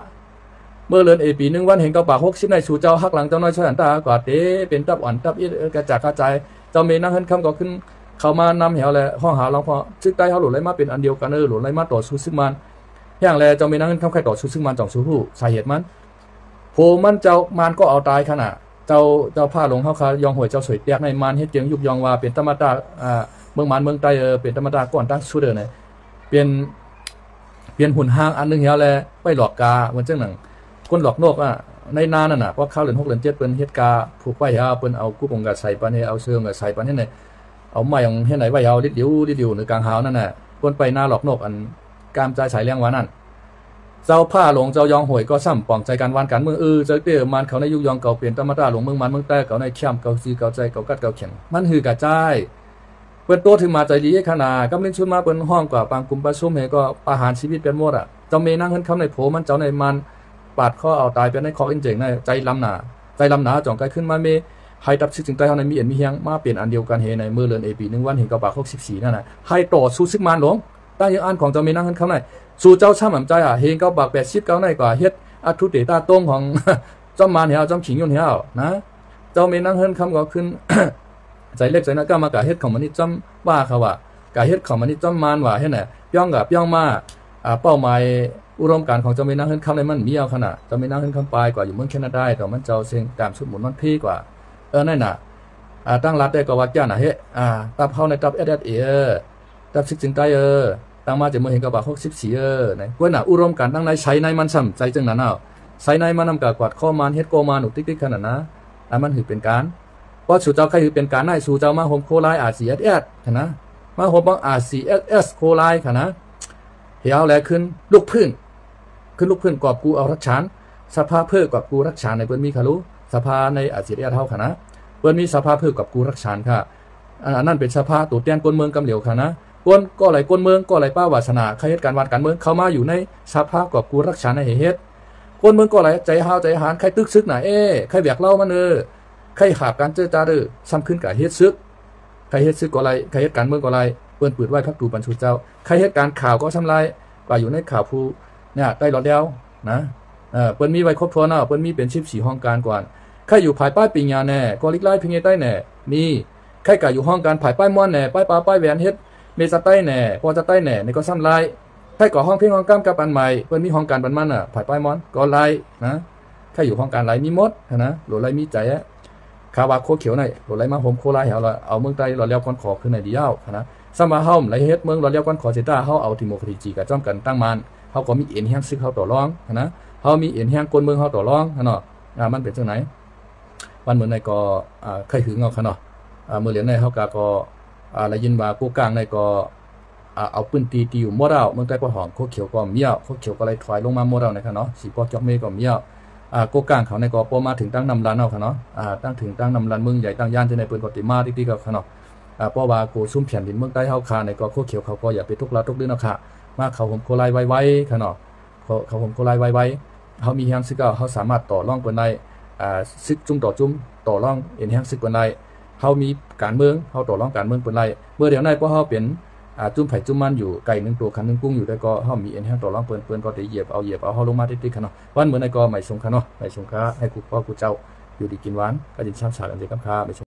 เมื่อเลือนปี1วันเห็นเกาปาก60ในสู่เจ้าฮักหลังเจ้าน้อยช่อยอันต้ากอดเตเป็นตับอ่อนตับยิ่กระจากกระจายเจ้าเมนั่งเฮิรนคำก็ขึ้นเขามานำเหวแหละห้องหาหลวงพ่อซึกใต้เขาหลุดไหลมาเป็นอันเดียวกันหลุดไหลมาต่อสู้ซึ่งมันอย่างแลเจ้าเมนั่งเฮิรนคำใครต่อสู้ซึ่งมันจ่องสู้ผู้สาเหตุมันโผมันเจ้ามันก็เอาตายขนาดเจ้าผ้าหลงเขายองหวยเจ้าสวยเตียกในมันเฮ็ดเจียงยุบยองว่าเป็นธรรมดาเมืองมันเมืองใต้เป็นธรรมดาก่อนตั้งสู้เดินเนี่ยเปลี่ยนหุ่นห้างอันนึงเหี่ยวแลไปหลอกกาเหมือนจังหนังคนหลอกนกในนานั่นน่ะเพราะข้าวเหลือน6เหลือน7เปิ้นเฮ็ดกาผูกไว้เฮาเปิ้นเอากู้ปงกะใส่ปานให้เอาเชืองกะใส่ปานให้ไหนเอาไม้ของเฮ็ดไหนไว้เอาดิดดิวในกลางหาวนั่นน่ะคนไปหน้าหลอกนกอันกามใจสายเลี้ยงว่านั่นเจ้าผ้าหลงเจ้ายองหวยก็ซ้ำป้องใจการวานการเมืองเจ้าเตี้ยมันเขาในยุคยองเก่าเปลี่ยนธรรมดาหลงเมืองมันเมืองใต้เขาในเข้มเก่าซีเก่าใจเก่ากัดเก่าแข็งมันหือกะใจเปิ้นโตถึงมาใจดีขนาดกำลังชุนมาเปิ้นห้องกว่าปางกลุ่มประชุมให้ก็ประหารชีวิตเป็นหมดเจ้าเมนั่งเฮิรนคำในโผมันเจ้าในมันปาดข้อเอาตายเป็นในคออินเจงในใจลำหนาจ่องไกลขึ้นมาเมให้ตับซึกถึงใต้เฮาในมีเฮียงมาเปลี่ยนอันเดียวกันเฮในมือเลือนปี1วันเห็นเกาปาก64นั่นน่ะให้ต่อสู้ซึกมันหลงใต้ยังอันของเจ้าเมนั่งเฮิรนคำในสู่เจ้าช่ำหม่ำใจเฮงเกาปาก89ในกว่าเฮ็ดอัทุเตตาต้งของจอมมารเฮาจอมขิงยนเฮานะเจ้าเมนั่งเฮิรนคำก็ขึ้นใจเล็กใจน้อยก็มากะเฮ็ดของมันนี่จอมว่าเขาว่ากะเฮ็ดของมันนี่จอมมารว่าเฮ็ดน่ะย่องกับย่องมาเป้าหมายอุดมการของเจ้าเมนั่งเฮิรนคำในมันมีเอาขนาดเจ้าเมนั่งเฮิรนคำปลายกว่าอยู่เมืองแคนาดาแต่มันเจ้าเสียงตามชุดหมุนมันพี่กว่านั่นน่ะตั้งรัฐได้ก็ว่าจ้าน่ะเฮ็ดตับเฮาในตับตับซึกถึงใต้ตั้งมาจากเมืองเห็นกับว่า64ไหนกว่าน่ะอุดมการตั้งในใช้ในมันซ้ำใจจังนั้นเอาใช้ในมันนำกะกวาดข้อมันเฮ็ดโกมาหนุติ๊กๆขนาดนะมันถือเป็นการเพราะสู่เจ้าใครคือเป็นการได้สู่เจ้ามาโฮมโคไลRCSS นะมาโฮมบัง RCSS โคไลค่ะนะเหี่ยวแลขึ้นลูกพื้นกอบกูเอารักษาสภาเพื่อกอบกูรักษาในเปิ้นมีค่ะรู้สภาในRCSSเฮาค่ะนะเปิ้นมีสภาเพื่อกอบกูรักษาค่ะอันนั้นเป็นสภาตัวแทนคนเมืองกำเหลียวค่ะนะคนก็ไหลคนเมืองก็ไหลป้าวาสนาใครเหตุการณ์วานการเมืองเข้ามาอยู่ในสภากอบกูรักษาในเหตุคนเมืองก็ไหลใจหาวใจหานใครตึกซึกน่ะใครแบกเล่ามันใครขาบการเจอจาซ้ำขึ้นกับเฮ็ดซึกใครเฮ็ดซึกก็ไรใครเฮ็ดการเมืองก็ไรเปิ้นปืดไว้พักตูปันสุเจ้าใครเฮ็ดการข่าวก็ทำลายกว่าอยู่ในข่าวผู้เนี่ยได้หลอดเดียวนะเปิ้นมีไว้ครบถ้วนเปิ้นมีเป็น14ห้องการก่อนใครอยู่ภายป้ายปิญญาแน่ก็ลิกไล่พิงใต้แน่มีใครก็อยู่ห้องการภายป้ายม่วนแน่ป้ายปลาป้ายแหวนเฮ็ดเมษาใต้แน่พอจะใต้แน่นี่ก็ซ้ำลายใครก่อห้องเพ่งห้องกำกับอันใหม่เปิ้นมีห้องการบันมันภายป้ายม่วนก็ไล่นะใครอยู่ห้องการไล่มีหมดนะหลไล่มีใจคาวาโคเขียวในหลไหลมาโฮมโคไลเฮาเอาเมืองใต้เราเลี้ยวก้อนขอขึ้นในเดียวนะสมาเฮาไหลเฮ็ดเมืองเราเลี้ยวก้อนขอเซต้าเฮาเอาทิโมคริจีกับจ้อมกันตั้งมันเฮาก็มีเอ็นแห้งซึกเฮาต่อรองนะเฮามีเอ็นแห้งคนเมืองเฮาต่อรองเนาะมันเป็นจังไหนวันเหมือนในก็เคยหึงเอาค่ะเนาะเมื่อเหรียญในเฮากะก็ได้ยินว่าผู้กลางในก็เอาปืนตีอยู่มั่วเราเมืองใต้ก็หอมโคเขียวก็เมี้ยวโคเขียวก็ไหลถอยลงมามั่วเรานะคะเนาะสีปอจอกเมก็เมี้ยวโกกลางเขาในกอปมาถึงตั้งนำรันเอาค่ะเนาะตั้งถึงตั้งนำรันเมืองใหญ่ตั้งย่านที่ในเปิ้นก็ติมาติ๊กๆก็ค่ะเนาะเพราะว่าโกซุ่มแผ่นดินเมืองใต้เฮาคาในกอโคเขียวเขาก็อย่าไปทุกข์ละทุกข์ดื้อเนาะค่ะมาเขาผมโคไลไว้ค่ะเนาะเขาผมโคไลไว้เฮามีแฮงซึกเฮาสามารถต่อรองเปิ้นได้ซึกจุ่มต่อจุ่มต่อรองเอ็นแฮงซึกเปิ้นได้เฮามีการเมืองเฮาต่อรองการเมืองเปิ้นได้เมื่อเดี๋ยวในเพราะเฮาเป็นจุ่มไผ่จุ่มมันอยู่ไก่1ตัวคัน1กุ้งอยู่ได้ก็เฮามีเอ็นแฮงต่อรองเปิ้นก็ได้เหยียบเอาเฮาลงมาติ๊กๆค่ะเนาะวันเหมือนในก็ไม่สงค่ะเนาะไม่สงค่ะให้กูพ่อกูเจ้าอยู่ดีกินหวานก็ยินช้ำฉากกันสิครับ